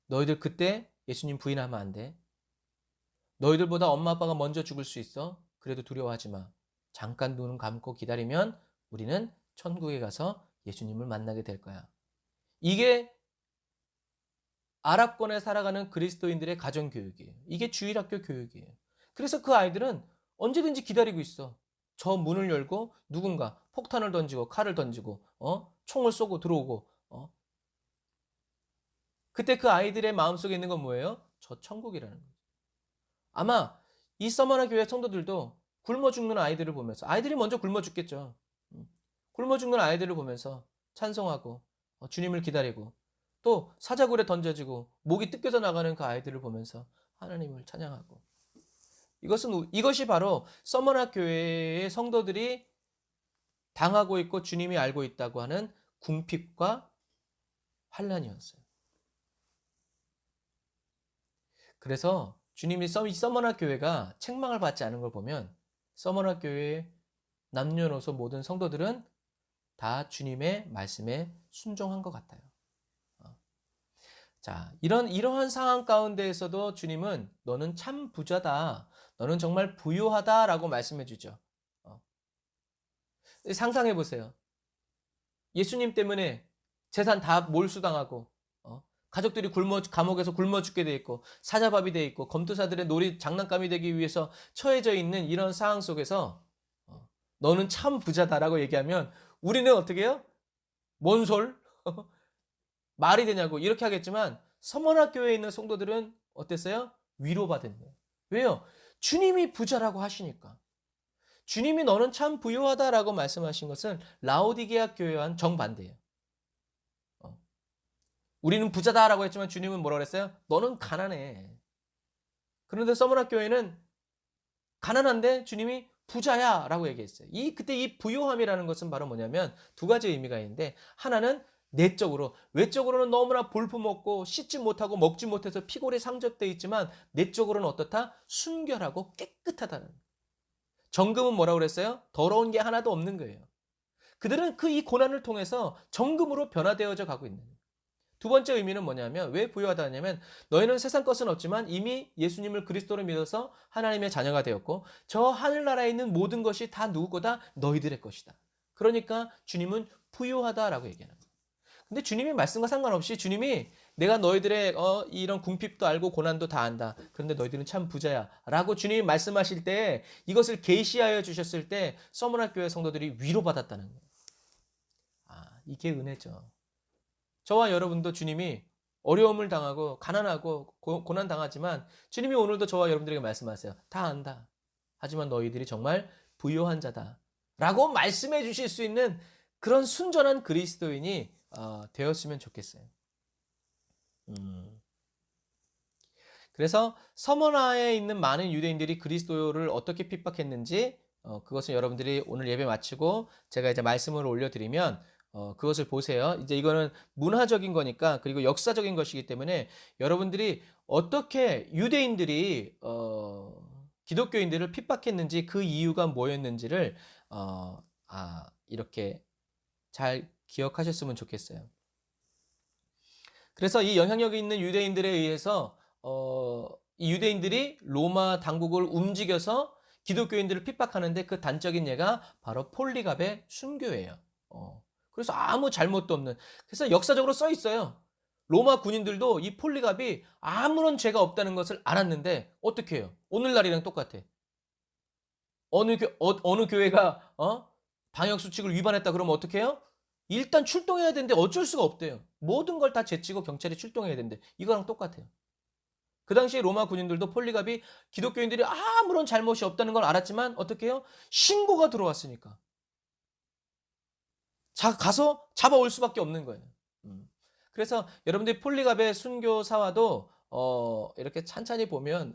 너희들 그때 예수님 부인하면 안 돼. 너희들보다 엄마 아빠가 먼저 죽을 수 있어. 그래도 두려워하지 마. 잠깐 눈 감고 기다리면 우리는 천국에 가서 예수님을 만나게 될 거야. 이게 아랍권에 살아가는 그리스도인들의 가정교육이에요. 이게 주일학교 교육이에요. 그래서 그 아이들은 언제든지 기다리고 있어. 저 문을 열고 누군가 폭탄을 던지고 칼을 던지고 총을 쏘고 들어오고 그때 그 아이들의 마음속에 있는 건 뭐예요? 저 천국이라는 거예요. 아마 이 서머나 교회 성도들도 굶어 죽는 아이들을 보면서 아이들이 먼저 굶어 죽겠죠. 굶어 죽는 아이들을 보면서 찬송하고 주님을 기다리고 또 사자굴에 던져지고 목이 뜯겨져 나가는 그 아이들을 보면서 하나님을 찬양하고 이것이 바로 서머나 교회의 성도들이 당하고 있고 주님이 알고 있다고 하는 궁핍과 환난이었어요. 그래서 주님이 서머나 교회가 책망을 받지 않은 걸 보면 서머나 교회의 남녀노소 모든 성도들은 다 주님의 말씀에 순종한 것 같아요. 자, 이러한 상황 가운데에서도 주님은 너는 참 부자다. 너는 정말 부유하다라고 말씀해 주죠. 상상해 보세요. 예수님 때문에 재산 다 몰수당하고 가족들이 감옥에서 굶어 죽게 돼 있고 사자밥이 돼 있고 검투사들의 놀이 장난감이 되기 위해서 처해져 있는 이런 상황 속에서 너는 참 부자다라고 얘기하면 우리는 어떻게 해요? 뭔 솔? 말이 되냐고 이렇게 하겠지만 서머나교회에 있는 성도들은 어땠어요? 위로받은 거예요. 왜요? 주님이 부자라고 하시니까. 주님이 너는 참 부유하다라고 말씀하신 것은 라오디게아 교회와는 정반대예요. 우리는 부자다라고 했지만 주님은 뭐라고 그랬어요? 너는 가난해. 그런데 서머나 교회는 가난한데 주님이 부자야 라고 얘기했어요. 그때 이 부유함이라는 것은 바로 뭐냐면 두 가지 의미가 있는데 하나는 내적으로, 외적으로는 너무나 볼품없고 씻지 못하고 먹지 못해서 피골이 상접되어 있지만 내적으로는 어떻다? 순결하고 깨끗하다는. 정금은 뭐라고 그랬어요? 더러운 게 하나도 없는 거예요. 그들은 이 고난을 통해서 정금으로 변화되어져 가고 있는 거예요. 두 번째 의미는 뭐냐면 왜 부유하다 하냐면 너희는 세상 것은 없지만 이미 예수님을 그리스도로 믿어서 하나님의 자녀가 되었고 저 하늘나라에 있는 모든 것이 다 누구 거다? 너희들의 것이다. 그러니까 주님은 부유하다라고 얘기하는 거예요. 근데 주님이 말씀과 상관없이 주님이 내가 너희들의 이런 궁핍도 알고 고난도 다 안다. 그런데 너희들은 참 부자야. 라고 주님이 말씀하실 때 이것을 계시하여 주셨을 때 서머나 교회 성도들이 위로받았다는 거예요. 이게 은혜죠. 저와 여러분도 주님이 어려움을 당하고 가난하고 고난 당하지만 주님이 오늘도 저와 여러분들에게 말씀하세요. 다 안다. 하지만 너희들이 정말 부유한 자다. 라고 말씀해 주실 수 있는 그런 순전한 그리스도인이 되었으면 좋겠어요. 그래서 서머나에 있는 많은 유대인들이 그리스도를 어떻게 핍박했는지 그것은 여러분들이 오늘 예배 마치고 제가 이제 말씀을 올려드리면 그것을 보세요. 이제 이거는 문화적인 거니까 그리고 역사적인 것이기 때문에 여러분들이 어떻게 유대인들이 기독교인들을 핍박했는지 그 이유가 뭐였는지를 이렇게 잘 기억하셨으면 좋겠어요. 그래서 이 영향력이 있는 유대인들에 의해서 이 유대인들이 로마 당국을 움직여서 기독교인들을 핍박하는데 그 단적인 예가 바로 폴리갑의 순교예요. 그래서 아무 잘못도 없는. 그래서 역사적으로 써 있어요. 로마 군인들도 이 폴리갑이 아무런 죄가 없다는 것을 알았는데 어떻게 해요? 오늘날이랑 똑같아. 어느 교회가 방역 수칙을 위반했다 그러면 어떻게 해요? 일단 출동해야 되는데 어쩔 수가 없대요. 모든 걸 다 제치고 경찰이 출동해야 된대. 이거랑 똑같아요. 그 당시에 로마 군인들도 폴리갑이 기독교인들이 아무런 잘못이 없다는 걸 알았지만 어떻게 해요? 신고가 들어왔으니까. 가서 잡아올 수밖에 없는 거예요. 그래서 여러분들이 폴리갑의 순교사화도 이렇게 찬찬히 보면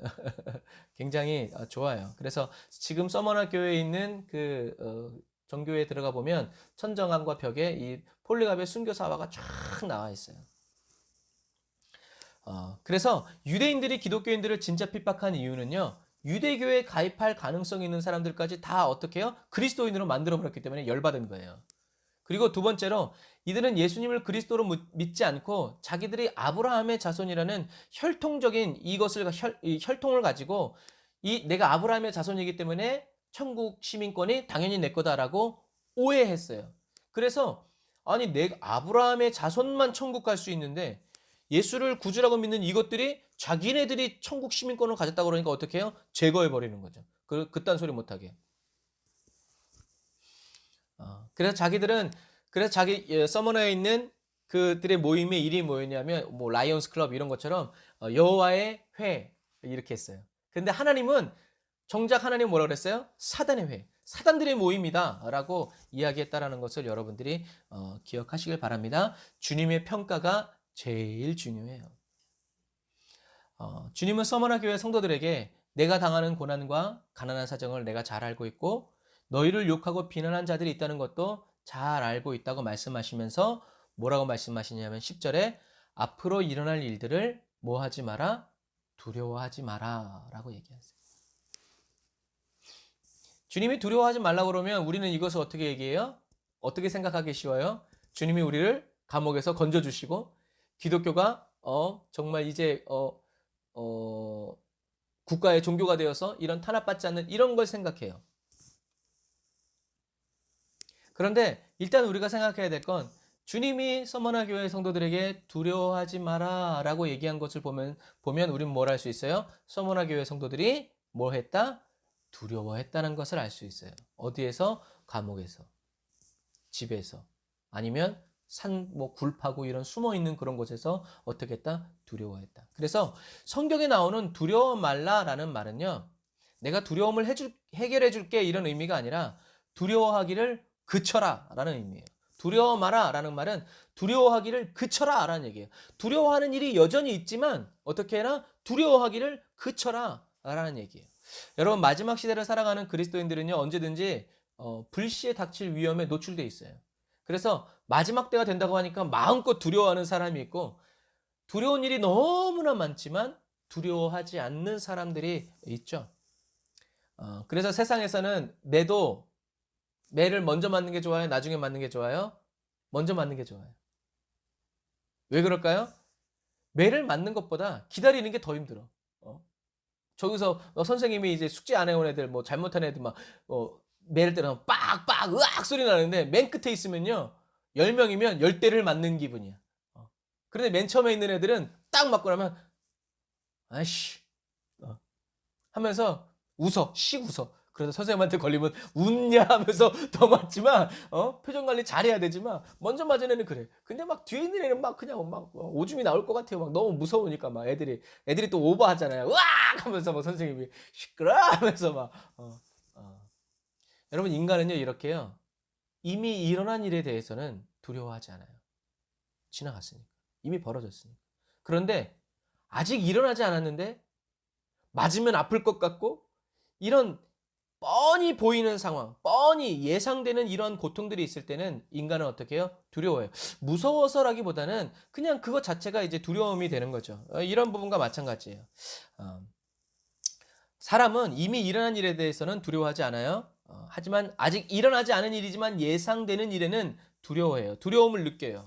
굉장히 좋아요. 그래서 지금 서머나 교회에 있는 그 정교회에 들어가 보면 천정함과 벽에 이 폴리갑의 순교사화가 쫙 나와 있어요. 그래서 유대인들이 기독교인들을 진짜 핍박한 이유는요. 유대교에 가입할 가능성이 있는 사람들까지 다 어떻게 해요? 그리스도인으로 만들어버렸기 때문에 열받은 거예요. 그리고 두 번째로 이들은 예수님을 그리스도로 믿지 않고 자기들이 아브라함의 자손이라는 혈통적인 혈통을 가지고 내가 아브라함의 자손이기 때문에 천국 시민권이 당연히 내 거다라고 오해했어요. 그래서 아니 내가 아브라함의 자손만 천국 갈 수 있는데 예수를 구주라고 믿는 이것들이 자기네들이 천국 시민권을 가졌다고 그러니까 어떻게 해요? 제거해 버리는 거죠. 그딴 소리 못 하게. 그래서 서머너에 있는 그들의 모임의 이름이 뭐였냐면 뭐 라이온스 클럽 이런 것처럼 여호와의 회 이렇게 했어요. 근데 하나님은 정작 하나님 뭐라 그랬어요? 사단의 회, 사단들의 모임이다라고 이야기했다라는 것을 여러분들이 기억하시길 바랍니다. 주님의 평가가 제일 중요해요. 주님은 서머나 교회 성도들에게 내가 당하는 고난과 가난한 사정을 내가 잘 알고 있고 너희를 욕하고 비난한 자들이 있다는 것도 잘 알고 있다고 말씀하시면서 뭐라고 말씀하시냐면 10절에 앞으로 일어날 일들을 뭐 하지 마라? 두려워하지 마라 라고 얘기하세요. 주님이 두려워하지 말라고 그러면 우리는 이것을 어떻게 얘기해요? 어떻게 생각하기 쉬워요? 주님이 우리를 감옥에서 건져주시고 기독교가 정말 이제 국가의 종교가 되어서 이런 탄압받지 않는 이런 걸 생각해요. 그런데 일단 우리가 생각해야 될 건 주님이 서머나 교회 성도들에게 두려워하지 마라 라고 얘기한 것을 보면 우리는 뭘 알 수 있어요? 서머나 교회 성도들이 뭘 했다? 두려워했다는 것을 알 수 있어요. 어디에서? 감옥에서, 집에서, 아니면 굴파고 이런 숨어 있는 그런 곳에서 어떻게 했다? 두려워했다. 그래서 성경에 나오는 두려워 말라라는 말은요, 내가 두려움을 해결해 줄게 이런 의미가 아니라 두려워하기를 그쳐라 라는 의미예요. 두려워 마라 라는 말은 두려워하기를 그쳐라 라는 얘기예요. 두려워하는 일이 여전히 있지만 어떻게 해라? 두려워하기를 그쳐라 라는 얘기예요. 여러분 마지막 시대를 살아가는 그리스도인들은요 언제든지 불시에 닥칠 위험에 노출돼 있어요. 그래서 마지막 때가 된다고 하니까 마음껏 두려워하는 사람이 있고 두려운 일이 너무나 많지만 두려워하지 않는 사람들이 있죠. 그래서 세상에서는 매를 먼저 맞는 게 좋아요? 나중에 맞는 게 좋아요? 먼저 맞는 게 좋아요. 왜 그럴까요? 매를 맞는 것보다 기다리는 게 더 힘들어. 저기서 선생님이 이제 숙제 안 해온 애들, 뭐 잘못한 애들 막 매를 때리면 빡빡 으악 소리 나는데 맨 끝에 있으면요 10명이면 10대를 맞는 기분이야. 그런데 맨 처음에 있는 애들은 딱 맞고 나면 아이씨 하면서 웃어. 그래서 선생님한테 걸리면 웃냐 하면서 더 맞지만 표정 관리 잘해야 되지만 먼저 맞은 애는 그래. 근데 막 뒤에 있는 애는 막 그냥 막 오줌이 나올 것 같아요. 막 너무 무서우니까 막 애들이 또 오버하잖아요. 으악 하면서 막 선생님이 시끄러 하면서 막 여러분 인간은요 이렇게요. 이미 일어난 일에 대해서는 두려워하지 않아요. 지나갔으니까. 이미 벌어졌으니까. 그런데 아직 일어나지 않았는데 맞으면 아플 것 같고 이런 뻔히 보이는 상황, 뻔히 예상되는 이런 고통들이 있을 때는 인간은 어떻게 해요? 두려워해요. 무서워서라기보다는 그냥 그것 자체가 이제 두려움이 되는 거죠. 이런 부분과 마찬가지예요. 어, 사람은 이미 일어난 일에 대해서는 두려워하지 않아요. 하지만 아직 일어나지 않은 일이지만 예상되는 일에는 두려워해요. 두려움을 느껴요.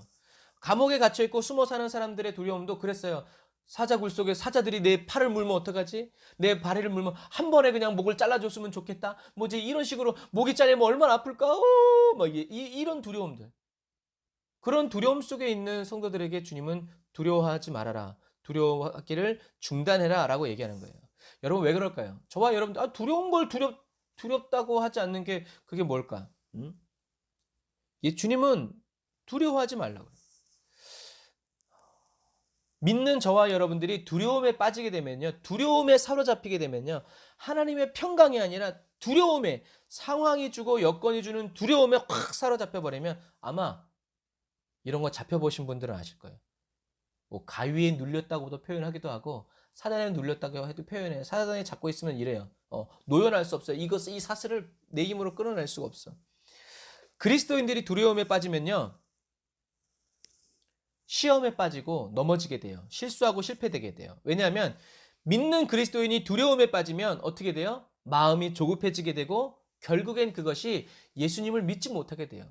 감옥에 갇혀 있고 숨어 사는 사람들의 두려움도 그랬어요. 사자굴 속에 사자들이 내 팔을 물면 어떡하지? 내 발을 물면 한 번에 그냥 목을 잘라줬으면 좋겠다. 뭐지 이런 식으로 목이 잘리면 얼마나 아플까? 막 이런 두려움들. 그런 두려움 속에 있는 성도들에게 주님은 두려워하지 말아라. 두려워하기를 중단해라라고 얘기하는 거예요. 여러분 왜 그럴까요? 저와 여러분 두려운 걸 두렵다고 하지 않는 게 그게 뭘까? 주님은 두려워하지 말라고. 믿는 저와 여러분들이 두려움에 빠지게 되면요. 두려움에 사로잡히게 되면요. 하나님의 평강이 아니라 두려움에 상황이 주고 여건이 주는 두려움에 확 사로잡혀 버리면 아마 이런 거 잡혀보신 분들은 아실 거예요. 뭐 가위에 눌렸다고도 표현하기도 하고 사단에 눌렸다고 해도 표현해요. 사단이 잡고 있으면 이래요. 노연할 수 없어요. 이 사슬을 내 힘으로 끊어낼 수가 없어. 그리스도인들이 두려움에 빠지면요. 시험에 빠지고 넘어지게 돼요. 실수하고 실패되게 돼요. 왜냐하면 믿는 그리스도인이 두려움에 빠지면 어떻게 돼요? 마음이 조급해지게 되고 결국엔 그것이 예수님을 믿지 못하게 돼요.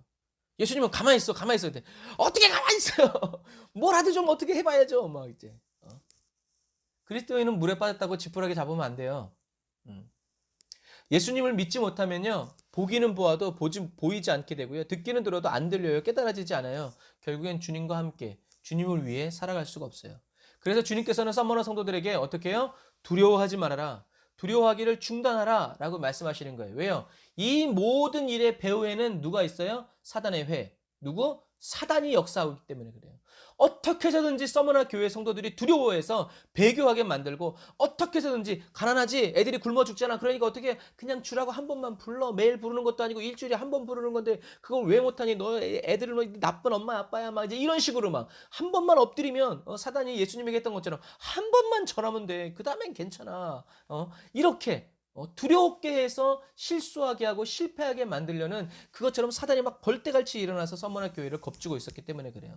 예수님은 가만히 있어, 가만히 있어야 돼. 어떻게 가만히 있어요? 뭐라도 좀 어떻게 해봐야죠. 막 이제. 그리스도인은 물에 빠졌다고 지푸라기 잡으면 안 돼요. 예수님을 믿지 못하면요. 보기는 보아도 보이지 않게 되고요. 듣기는 들어도 안 들려요. 깨달아지지 않아요. 결국엔 주님과 함께 주님을 위해 살아갈 수가 없어요. 그래서 주님께서는 서머너 성도들에게 어떻게 해요? 두려워하지 말아라. 두려워하기를 중단하라 라고 말씀하시는 거예요. 왜요? 이 모든 일의 배후에는 누가 있어요? 사단의 회. 누구? 사단이 역사하기 때문에 그래요. 어떻게 해서든지 서머나 교회 성도들이 두려워해서 배교하게 만들고 어떻게 해서든지 가난하지 애들이 굶어 죽잖아. 그러니까 어떻게 그냥 주라고 한 번만 불러. 매일 부르는 것도 아니고 일주일에 한 번 부르는 건데 그걸 왜 못하니? 너 애들은 너 나쁜 엄마 아빠야. 막 이제 이런 식으로 막 한 번만 엎드리면 사단이 예수님에게 했던 것처럼 한 번만 절하면 돼. 그 다음엔 괜찮아. 이렇게 두렵게 해서 실수하게 하고 실패하게 만들려는 그것처럼 사단이 막 벌떼같이 일어나서 서머나 교회를 겁주고 있었기 때문에 그래요.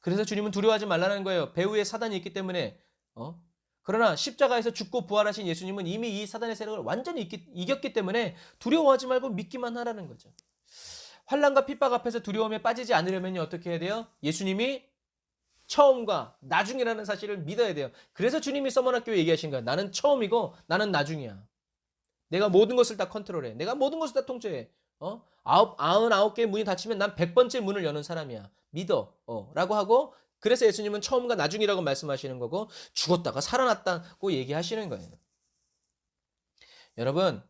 그래서 주님은 두려워하지 말라는 거예요. 배후에 사단이 있기 때문에. 그러나 십자가에서 죽고 부활하신 예수님은 이미 이 사단의 세력을 완전히 이겼기 때문에 두려워하지 말고 믿기만 하라는 거죠. 환난과 핍박 앞에서 두려움에 빠지지 않으려면 어떻게 해야 돼요? 예수님이 처음과 나중이라는 사실을 믿어야 돼요. 그래서 주님이 서머나교회 얘기하신 거예요. 나는 처음이고 나는 나중이야. 내가 모든 것을 다 컨트롤해. 내가 모든 것을 다 통제해. 99개의 문이 닫히면 난 100번째 문을 여는 사람이야. 믿어. 라고 하고 그래서 예수님은 처음과 나중이라고 말씀하시는 거고 죽었다가 살아났다고 얘기하시는 거예요. 여러분,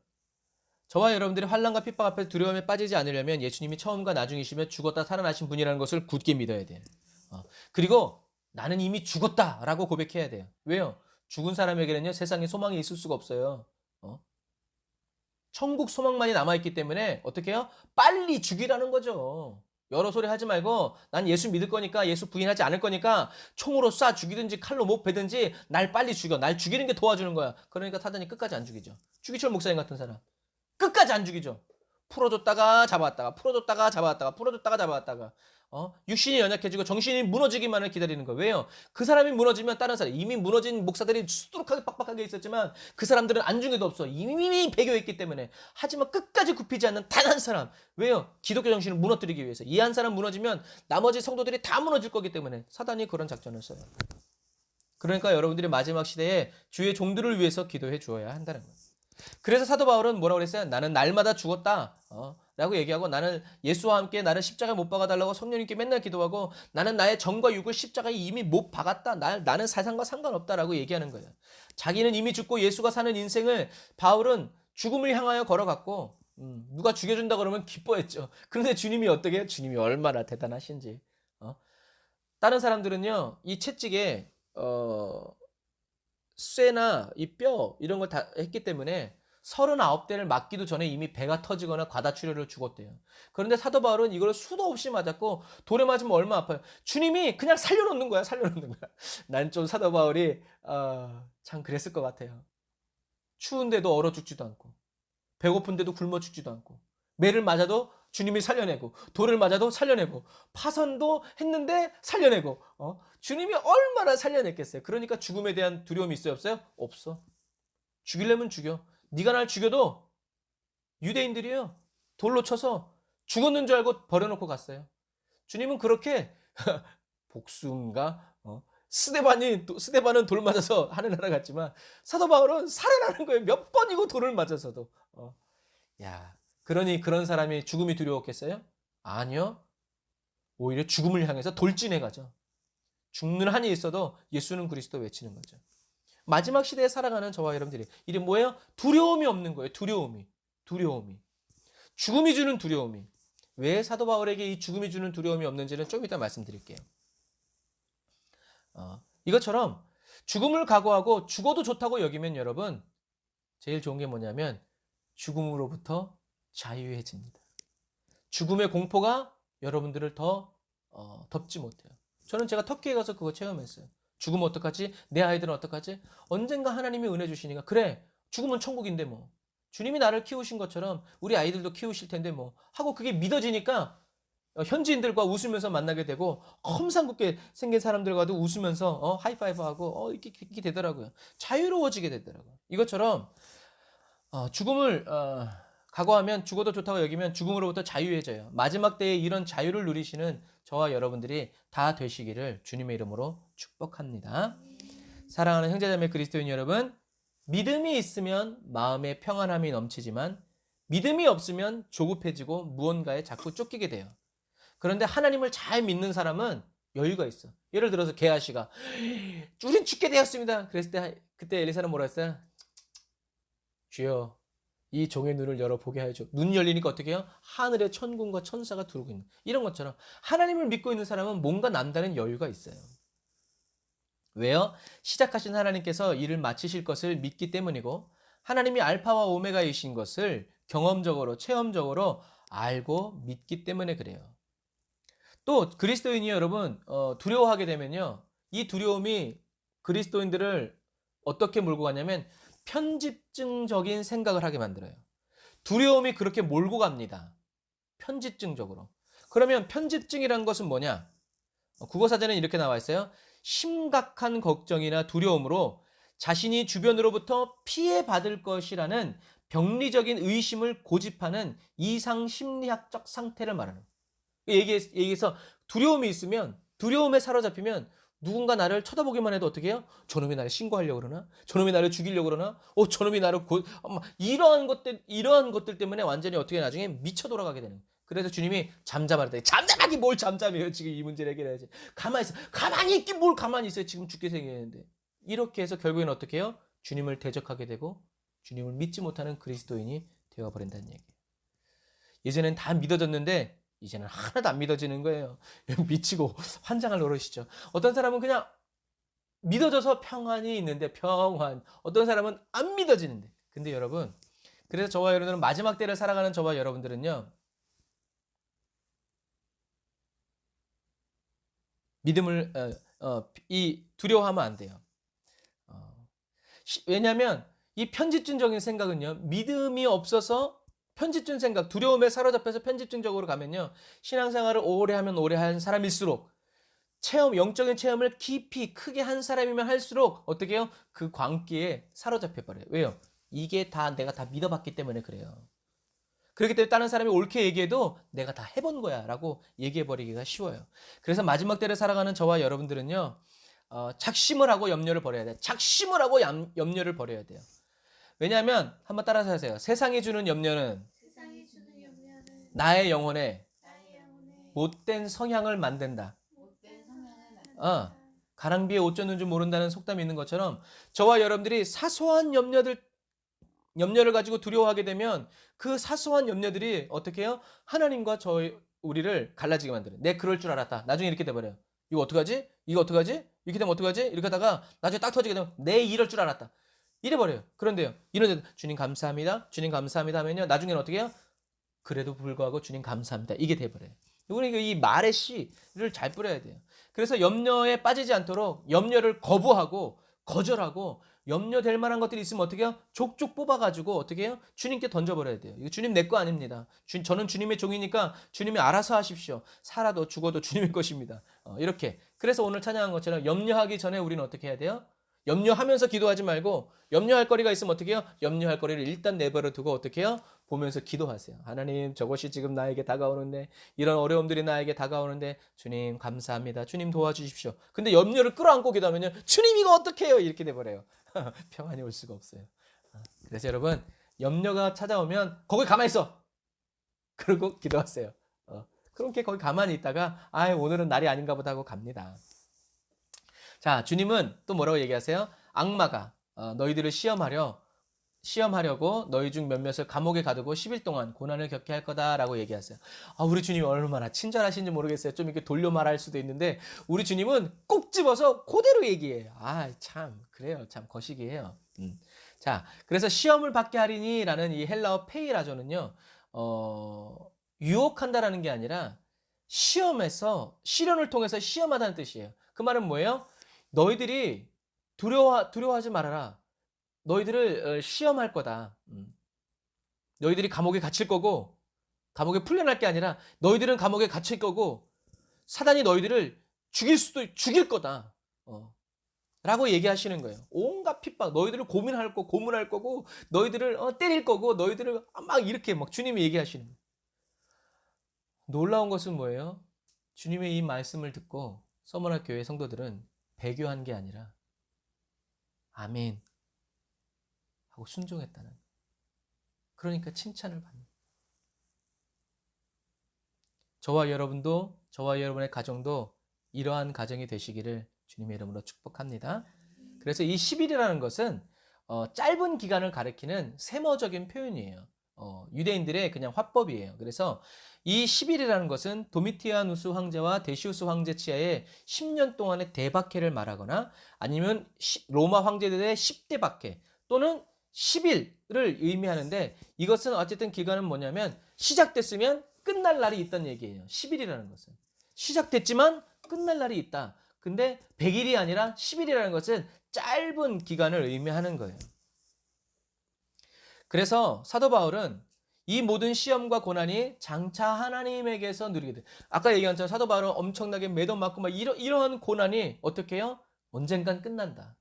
저와 여러분들이 환난과 핍박 앞에 두려움에 빠지지 않으려면 예수님이 처음과 나중이시며 죽었다 살아나신 분이라는 것을 굳게 믿어야 돼요. 그리고 나는 이미 죽었다라고 고백해야 돼요. 왜요? 죽은 사람에게는요 세상에 소망이 있을 수가 없어요. 천국 소망만이 남아있기 때문에 어떻게 해요? 빨리 죽이라는 거죠. 여러 소리 하지 말고 난 예수 믿을 거니까 예수 부인하지 않을 거니까 총으로 쏴 죽이든지 칼로 못 베든지 날 빨리 죽여. 날 죽이는 게 도와주는 거야. 그러니까 사단이 끝까지 안 죽이죠. 주기철 목사님 같은 사람. 끝까지 안 죽이죠. 풀어줬다가 잡아왔다가 풀어줬다가 잡아왔다가 풀어줬다가 잡아왔다가 육신이 연약해지고 정신이 무너지기만을 기다리는 거예요. 왜요? 그 사람이 무너지면 다른 사람 이미 무너진 목사들이 수두룩하게 빡빡하게 있었지만 그 사람들은 안중에도 없어. 이미 배교했기 때문에. 하지만 끝까지 굽히지 않는 단 한 사람. 왜요? 기독교 정신을 무너뜨리기 위해서. 이 한 사람 무너지면 나머지 성도들이 다 무너질 거기 때문에 사단이 그런 작전을 써요. 그러니까 여러분들이 마지막 시대에 주의 종들을 위해서 기도해 주어야 한다는 거예요. 그래서 사도 바울은 뭐라고 그랬어요? 나는 날마다 죽었다. 라고 얘기하고 나는 예수와 함께 나를 십자가에 못 박아달라고 성령님께 맨날 기도하고 나는 나의 정과 육을 십자가에 이미 못 박았다. 나는 세상과 상관없다라고 얘기하는 거예요. 자기는 이미 죽고 예수가 사는 인생을 바울은 죽음을 향하여 걸어갔고 누가 죽여준다 그러면 기뻐했죠. 그런데 주님이 어떻게 해요? 주님이 얼마나 대단하신지. 다른 사람들은요. 이 채찍에 쇠나 이 뼈 이런 걸 다 했기 때문에 39대를 맞기도 전에 이미 배가 터지거나 과다출혈을 죽었대요. 그런데 사도 바울은 이걸 수도 없이 맞았고 돌에 맞으면 얼마 아파요. 주님이 그냥 살려놓는 거야. 살려놓는 거야. 난 좀 사도 바울이 참 그랬을 것 같아요. 추운데도 얼어 죽지도 않고 배고픈데도 굶어 죽지도 않고, 매를 맞아도 주님이 살려내고, 돌을 맞아도 살려내고, 파선도 했는데 살려내고, 주님이 얼마나 살려냈겠어요. 그러니까 죽음에 대한 두려움이 있어요, 없어요? 없어. 죽이려면 죽여. 네가 날 죽여도 유대인들이요, 돌로 쳐서 죽었는 줄 알고 버려놓고 갔어요. 주님은 그렇게 복수인가? 스데반은 돌 맞아서 하늘나라 갔지만 사도 바울은 살아나는 거예요. 몇 번이고 돌을 맞아서도. 야, 그러니 그런 사람이 죽음이 두려웠겠어요? 아니요. 오히려 죽음을 향해서 돌진해 가죠. 죽는 한이 있어도 예수는 그리스도 외치는 거죠. 마지막 시대에 살아가는 저와 여러분들이 이게 뭐예요? 두려움이 없는 거예요. 두려움이. 죽음이 주는 두려움이. 왜 사도 바울에게 이 죽음이 주는 두려움이 없는지는 좀 이따 말씀드릴게요. 이것처럼 죽음을 각오하고 죽어도 좋다고 여기면 여러분, 제일 좋은 게 뭐냐면 죽음으로부터 자유해집니다. 죽음의 공포가 여러분들을 더 덮지 못해요. 저는 제가 터키에 가서 그거 체험했어요. 죽으면 어떡하지? 내 아이들은 어떡하지? 언젠가 하나님이 은혜 주시니까, 그래, 죽으면 천국인데 뭐, 주님이 나를 키우신 것처럼 우리 아이들도 키우실 텐데 뭐 하고, 그게 믿어지니까 현지인들과 웃으면서 만나게 되고, 험상궂게 생긴 사람들과도 웃으면서 하이파이브하고 이렇게 되더라고요. 자유로워지게 되더라고요. 이것처럼 죽음을 각오하면, 죽어도 좋다고 여기면 죽음으로부터 자유해져요. 마지막 때에 이런 자유를 누리시는 저와 여러분들이 다 되시기를 주님의 이름으로 축복합니다. 사랑하는 형제자매 그리스도인 여러분, 믿음이 있으면 마음에 평안함이 넘치지만 믿음이 없으면 조급해지고 무언가에 자꾸 쫓기게 돼요. 그런데 하나님을 잘 믿는 사람은 여유가 있어. 예를 들어서 게하시가 우린 죽게 되었습니다. 그랬을 때 그때 엘리사는 뭐라 했어요? 주여, 이 종의 눈을 열어보게 하여줘. 눈 열리니까 어떻게 해요? 하늘에 천군과 천사가 두르고 있는, 이런 것처럼 하나님을 믿고 있는 사람은 뭔가 남다른 여유가 있어요. 왜요? 시작하신 하나님께서 일을 마치실 것을 믿기 때문이고, 하나님이 알파와 오메가이신 것을 경험적으로, 체험적으로 알고 믿기 때문에 그래요. 또 그리스도인이 여러분 두려워하게 되면요, 이 두려움이 그리스도인들을 어떻게 몰고 가냐면 편집증적인 생각을 하게 만들어요. 두려움이 그렇게 몰고 갑니다. 편집증적으로. 그러면 편집증이란 것은 뭐냐? 국어사전에 이렇게 나와 있어요. 심각한 걱정이나 두려움으로 자신이 주변으로부터 피해받을 것이라는 병리적인 의심을 고집하는 이상 심리학적 상태를 말하는 거예요. 얘기해서 두려움이 있으면, 두려움에 사로잡히면 누군가 나를 쳐다보기만 해도 어떻게 해요? 저놈이 나를 신고하려고 그러나? 저놈이 나를 죽이려고 그러나? 저놈이 나를 이러한 것들 때문에 완전히 어떻게 나중에 미쳐 돌아가게 되는 거예요. 그래서 주님이 잠잠하랬더니, 잠잠하기 뭘 잠잠해요. 지금 이 문제를 해결해야지. 가만히 있어. 가만히 있긴 뭘 가만히 있어요. 지금 죽게 생겼는데. 이렇게 해서 결국에는 어떻게 해요? 주님을 대적하게 되고 주님을 믿지 못하는 그리스도인이 되어버린다는 얘기예요. 예전엔 다 믿어졌는데 이제는 하나도 안 믿어지는 거예요. 미치고 환장할 노릇이죠. 어떤 사람은 그냥 믿어져서 평안이 있는데 평안, 어떤 사람은 안 믿어지는데. 근데 여러분, 그래서 저와 여러분들은, 마지막 때를 살아가는 저와 여러분들은요, 믿음을 두려워하면 안 돼요. 왜냐하면 이 편집증적인 생각은요, 믿음이 없어서 편집증 생각, 두려움에 사로잡혀서 편집증적으로 가면요, 신앙생활을 오래 하면 오래 한 사람일수록, 영적인 체험을 깊이 크게 한 사람이면 할수록 어떻게 해요? 그 광기에 사로잡혀 버려요. 왜요? 이게 다 내가 다 믿어봤기 때문에 그래요. 그렇기 때문에 다른 사람이 옳게 얘기해도 내가 다 해본 거야 라고 얘기해버리기가 쉬워요. 그래서 마지막 때를 살아가는 저와 여러분들은요, 작심을 하고 염려를 버려야 돼요. 작심을 하고 염려를 버려야 돼요. 왜냐하면 한번 따라서 하세요. 세상이 주는 염려는 나의 영혼에 못된 성향을 만든다. 가랑비에 옷 젖는 줄 모른다는 속담이 있는 것처럼, 저와 여러분들이 사소한 염려를 가지고 두려워하게 되면 그 사소한 염려들이 어떻게 해요? 하나님과 우리를 갈라지게 만들어요. 내 그럴 줄 알았다. 나중에 이렇게 돼버려요. 이거 어떡하지? 이거 어떡하지? 이렇게 되면 어떡하지? 이렇게 하다가 나중에 딱 터지게 되면 내 이럴 줄 알았다. 이래버려요. 그런데요, 이런데 주님 감사합니다. 주님 감사합니다 하면요, 나중에는 어떻게 해요? 그래도 불구하고 주님 감사합니다. 이게 돼버려요. 우리가 이 말의 씨를 잘 뿌려야 돼요. 그래서 염려에 빠지지 않도록 염려를 거부하고 거절하고 염려될 만한 것들이 있으면 어떻게 해요? 족족 뽑아가지고 어떻게 해요? 주님께 던져버려야 돼요. 이거 주님 내 거 아닙니다. 저는 주님의 종이니까 주님이 알아서 하십시오. 살아도 죽어도 주님의 것입니다. 이렇게. 그래서 오늘 찬양한 것처럼 염려하기 전에 우리는 어떻게 해야 돼요? 염려하면서 기도하지 말고 염려할 거리가 있으면 어떻게 해요? 염려할 거리를 일단 내버려 두고 어떻게 해요? 보면서 기도하세요. 하나님, 저것이 지금 나에게 다가오는데, 이런 어려움들이 나에게 다가오는데 주님 감사합니다. 주님 도와주십시오. 근데 염려를 끌어안고 기도하면요, 주님 이거 어떻게 해요? 이렇게 돼버려요. 평안이 올 수가 없어요. 그래서 여러분, 염려가 찾아오면 거기 가만히 있어. 그리고 기도하세요. 그렇게 거기 가만히 있다가 오늘은 날이 아닌가 보다 하고 갑니다. 자, 주님은 또 뭐라고 얘기하세요? 악마가 너희들을 시험하려고 너희 중 몇몇을 감옥에 가두고 10일 동안 고난을 겪게 할 거다라고 얘기하세요. 우리 주님이 얼마나 친절하신지 모르겠어요. 좀 이렇게 돌려 말할 수도 있는데 우리 주님은 꼭 집어서 그대로 얘기해요. 참 그래요. 참 거시기해요. 자, 그래서 시험을 받게 하리니라는 이 헬라어 페이라조는요, 유혹한다라는 게 아니라 시련을 통해서 시험하다는 뜻이에요. 그 말은 뭐예요? 너희들이 두려워하지 말아라. 너희들을 시험할 거다. 너희들이 감옥에 갇힐 거고, 감옥에 풀려날 게 아니라 너희들은 감옥에 갇힐 거고, 사단이 너희들을 죽일 거다. 라고 얘기하시는 거예요. 온갖 핍박, 너희들을 고문할 거고, 너희들을 때릴 거고, 너희들을 막 이렇게 막 주님이 얘기하시는 거예요. 놀라운 것은 뭐예요? 주님의 이 말씀을 듣고 서머나 교회 성도들은 배교한 게 아니라 아멘 하고 순종했다는, 그러니까 칭찬을 받는. 저와 여러분의 가정도 이러한 가정이 되시기를 주님의 이름으로 축복합니다. 그래서 이 10일이라는 것은 짧은 기간을 가리키는 세머적인 표현이에요. 유대인들의 그냥 화법이에요. 그래서 이 10일이라는 것은 도미티아누스 황제와 데시우스 황제 치하의 10년 동안의 대박해를 말하거나 아니면 로마 황제들의 10대 박해 또는 10일을 의미하는데, 이것은 어쨌든 기간은 뭐냐면 시작됐으면 끝날 날이 있다는 얘기예요. 10일이라는 것은 시작됐지만 끝날 날이 있다. 근데 100일이 아니라 10일이라는 것은 짧은 기간을 의미하는 거예요. 그래서 사도 바울은 이 모든 시험과 고난이 장차 하나님에게서 누리게 돼. 아까 얘기한 것처럼 사도 바울은 엄청나게 매도맞고 막 이러한 고난이 어떻게 해요? 언젠간 끝난다.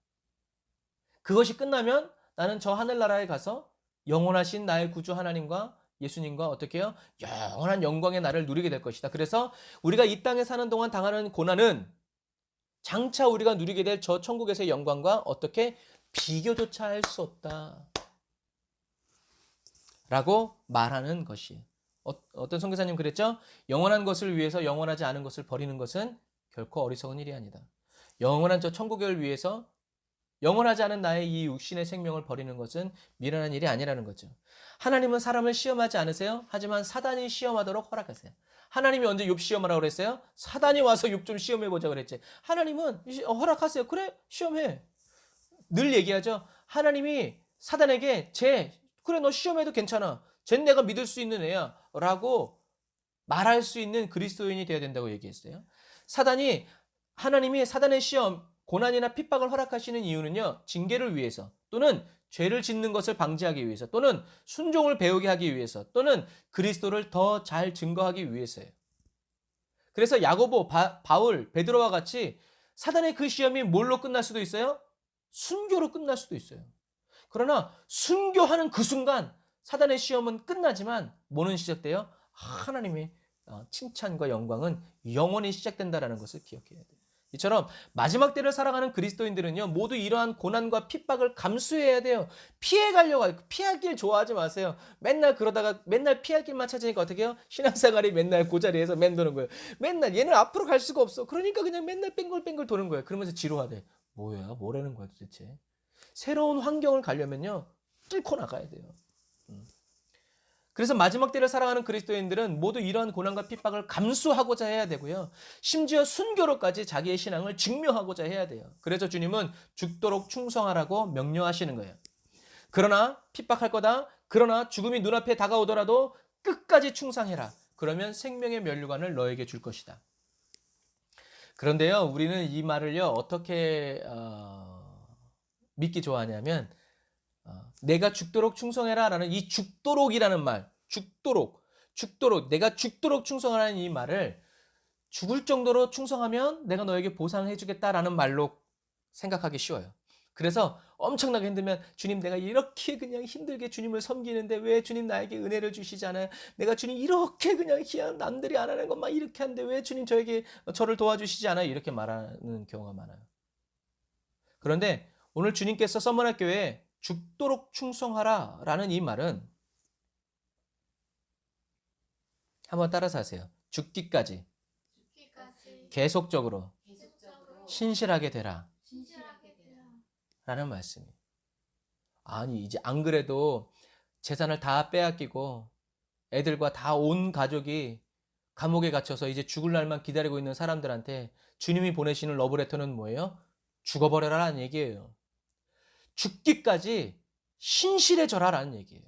그것이 끝나면 나는 저 하늘나라에 가서 영원하신 나의 구주 하나님과 예수님과 어떻게 해요? 영원한 영광의 날을 누리게 될 것이다. 그래서 우리가 이 땅에 사는 동안 당하는 고난은 장차 우리가 누리게 될 저 천국에서의 영광과 어떻게 비교조차 할 수 없다 라고 말하는 것이에요. 어떤 선교사님 그랬죠? 영원한 것을 위해서 영원하지 않은 것을 버리는 것은 결코 어리석은 일이 아니다. 영원한 저 천국을 위해서 영원하지 않은 나의 이 육신의 생명을 버리는 것은 미련한 일이 아니라는 거죠. 하나님은 사람을 시험하지 않으세요? 하지만 사단이 시험하도록 허락하세요. 하나님이 언제 욥 시험하라고 그랬어요? 사단이 와서 욥 좀 시험해보자 그랬지. 하나님은 허락하세요. 그래, 시험해. 늘 얘기하죠. 하나님이 사단에게 그래, 너 시험해도 괜찮아. 쟨 내가 믿을 수 있는 애야. 라고 말할 수 있는 그리스도인이 되어야 된다고 얘기했어요. 하나님이 사단의 시험, 고난이나 핍박을 허락하시는 이유는요, 징계를 위해서 또는 죄를 짓는 것을 방지하기 위해서 또는 순종을 배우게 하기 위해서 또는 그리스도를 더 잘 증거하기 위해서예요. 그래서 야고보, 바울, 베드로와 같이 사단의 그 시험이 뭘로 끝날 수도 있어요? 순교로 끝날 수도 있어요. 그러나 순교하는 그 순간 사단의 시험은 끝나지만 뭐는 시작돼요? 하나님의 칭찬과 영광은 영원히 시작된다는 것을 기억해야 돼요. 이처럼 마지막 때를 살아가는 그리스도인들은요, 모두 이러한 고난과 핍박을 감수해야 돼요. 피할 길 좋아하지 마세요. 맨날 그러다가 맨날 피할 길만 찾으니까 어떻게 해요? 신앙생활이 맨날 그 자리에서 맴도는 거예요. 맨날 얘는 앞으로 갈 수가 없어. 그러니까 그냥 맨날 뺑글뺑글 도는 거예요. 그러면서 지루하대. 뭐라는 거야 도대체. 새로운 환경을 가려면요, 뚫고 나가야 돼요. 그래서 마지막 때를 살아가는 그리스도인들은 모두 이러한 고난과 핍박을 감수하고자 해야 되고요. 심지어 순교로까지 자기의 신앙을 증명하고자 해야 돼요. 그래서 주님은 죽도록 충성하라고 명령하시는 거예요. 그러나 핍박할 거다. 그러나 죽음이 눈앞에 다가오더라도 끝까지 충성해라. 그러면 생명의 면류관을 너에게 줄 것이다. 그런데요, 우리는 이 말을요, 어떻게 믿기 좋아하냐면 내가 죽도록 충성해라 라는 이 죽도록이라는 말, 죽도록, 내가 죽도록 충성하라는 이 말을 죽을 정도로 충성하면 내가 너에게 보상해 주겠다라는 말로 생각하기 쉬워요. 그래서 엄청나게 힘들면 주님 내가 이렇게 그냥 힘들게 주님을 섬기는데 왜 주님 나에게 은혜를 주시잖아요. 내가 주님 이렇게 그냥 남들이 안 하는 것만 이렇게 하는데 왜 주님 저를 도와주시지 않아요. 이렇게 말하는 경우가 많아요. 그런데 오늘 주님께서 서머나 교회에 죽도록 충성하라 라는 이 말은 한번 따라서 하세요. 죽기까지 계속적으로 신실하게 되라 라는 말씀이에요. 아니 이제 안 그래도 재산을 다 빼앗기고 애들과 다 온 가족이 감옥에 갇혀서 이제 죽을 날만 기다리고 있는 사람들한테 주님이 보내시는 러브레터는 뭐예요? 죽어버려라라는 얘기예요. 죽기까지 신실해져라라는 얘기예요.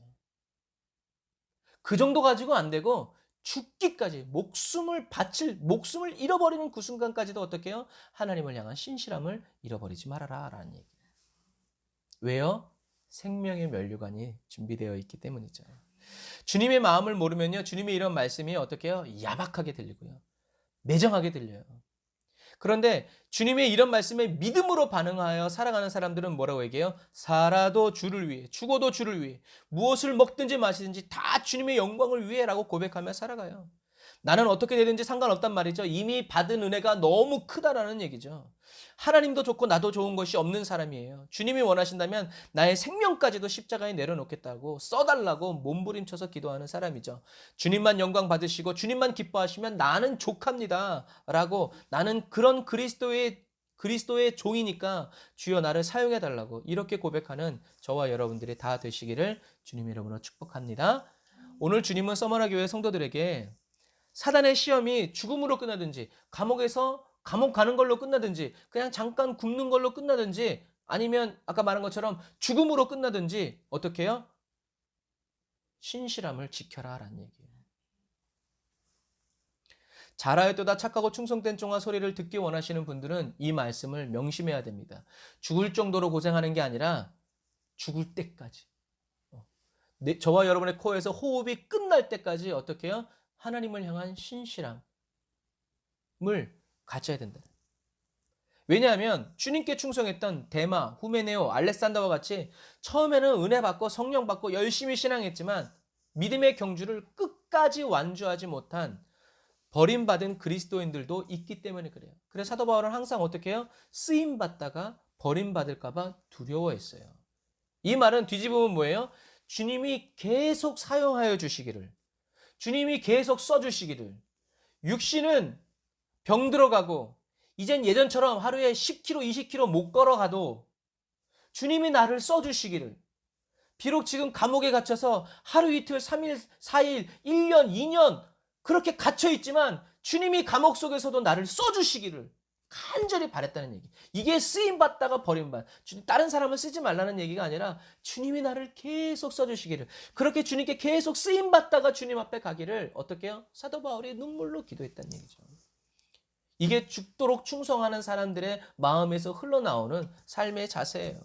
그 정도 가지고 안 되고 죽기까지 목숨을 잃어버리는 그 순간까지도 어떻게 해요? 하나님을 향한 신실함을 잃어버리지 말아라라는 얘기예요. 왜요? 생명의 면류관이 준비되어 있기 때문이죠. 주님의 마음을 모르면요, 주님의 이런 말씀이 어떻게 해요? 야박하게 들리고요, 매정하게 들려요. 그런데 주님의 이런 말씀에 믿음으로 반응하여 살아가는 사람들은 뭐라고 얘기해요? 살아도 주를 위해, 죽어도 주를 위해, 무엇을 먹든지 마시든지 다 주님의 영광을 위해라고 고백하며 살아가요. 나는 어떻게 되든지 상관없단 말이죠. 이미 받은 은혜가 너무 크다라는 얘기죠. 하나님도 좋고 나도 좋은 것이 없는 사람이에요. 주님이 원하신다면 나의 생명까지도 십자가에 내려놓겠다고 써달라고 몸부림쳐서 기도하는 사람이죠. 주님만 영광 받으시고 주님만 기뻐하시면 나는 족합니다 라고, 나는 그런 그리스도의 종이니까 주여 나를 사용해달라고 이렇게 고백하는 저와 여러분들이 다 되시기를 주님 이름으로 축복합니다. 오늘 주님은 서머나 교회 성도들에게 사단의 시험이 죽음으로 끝나든지 감옥 가는 걸로 끝나든지 그냥 잠깐 굶는 걸로 끝나든지 아니면 아까 말한 것처럼 죽음으로 끝나든지 어떻게 해요? 신실함을 지켜라 라는 얘기예요. 잘하였도다 착하고 충성된 종아 소리를 듣기 원하시는 분들은 이 말씀을 명심해야 됩니다. 죽을 정도로 고생하는 게 아니라 죽을 때까지, 저와 여러분의 코에서 호흡이 끝날 때까지 어떻게 해요? 하나님을 향한 신실함을 가져야 된다. 왜냐하면 주님께 충성했던 데마, 후메네오, 알렉산더와 같이 처음에는 은혜 받고 성령 받고 열심히 신앙했지만 믿음의 경주를 끝까지 완주하지 못한 버림받은 그리스도인들도 있기 때문에 그래요. 그래서 사도 바울은 항상 어떻게 해요? 쓰임받다가 버림받을까 봐 두려워했어요. 이 말은 뒤집으면 뭐예요? 주님이 계속 사용하여 주시기를, 주님이 계속 써주시기를, 육신은 병들어가고 이젠 예전처럼 하루에 10km, 20km 못 걸어가도 주님이 나를 써주시기를, 비록 지금 감옥에 갇혀서 하루 이틀, 3일, 4일, 1년, 2년 그렇게 갇혀있지만 주님이 감옥 속에서도 나를 써주시기를 간절히 바랬다는 얘기. 이게 쓰임받다가 버림받. 다른 사람을 쓰지 말라는 얘기가 아니라 주님이 나를 계속 써주시기를, 그렇게 주님께 계속 쓰임받다가 주님 앞에 가기를 어떻게 해요? 사도 바울이 눈물로 기도했다는 얘기죠. 이게 죽도록 충성하는 사람들의 마음에서 흘러나오는 삶의 자세예요.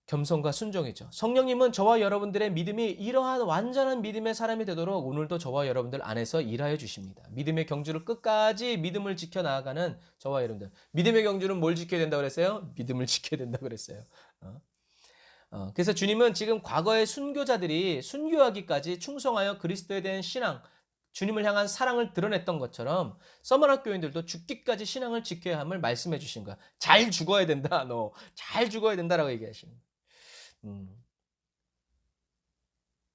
겸손과 순종이죠. 성령님은 저와 여러분들의 믿음이 이러한 완전한 믿음의 사람이 되도록 오늘도 저와 여러분들 안에서 일하여 주십니다. 믿음의 경주를 끝까지 믿음을 지켜나가는 저와 여러분들. 믿음의 경주는 뭘 지켜야 된다고 그랬어요? 믿음을 지켜야 된다고 그랬어요. 그래서 주님은 지금 과거의 순교자들이 순교하기까지 충성하여 그리스도에 대한 신앙, 주님을 향한 사랑을 드러냈던 것처럼 서머나 교인들도 죽기까지 신앙을 지켜야 함을 말씀해 주신 거야. 잘 죽어야 된다. 너 잘 죽어야 된다라고 얘기하시는 거야.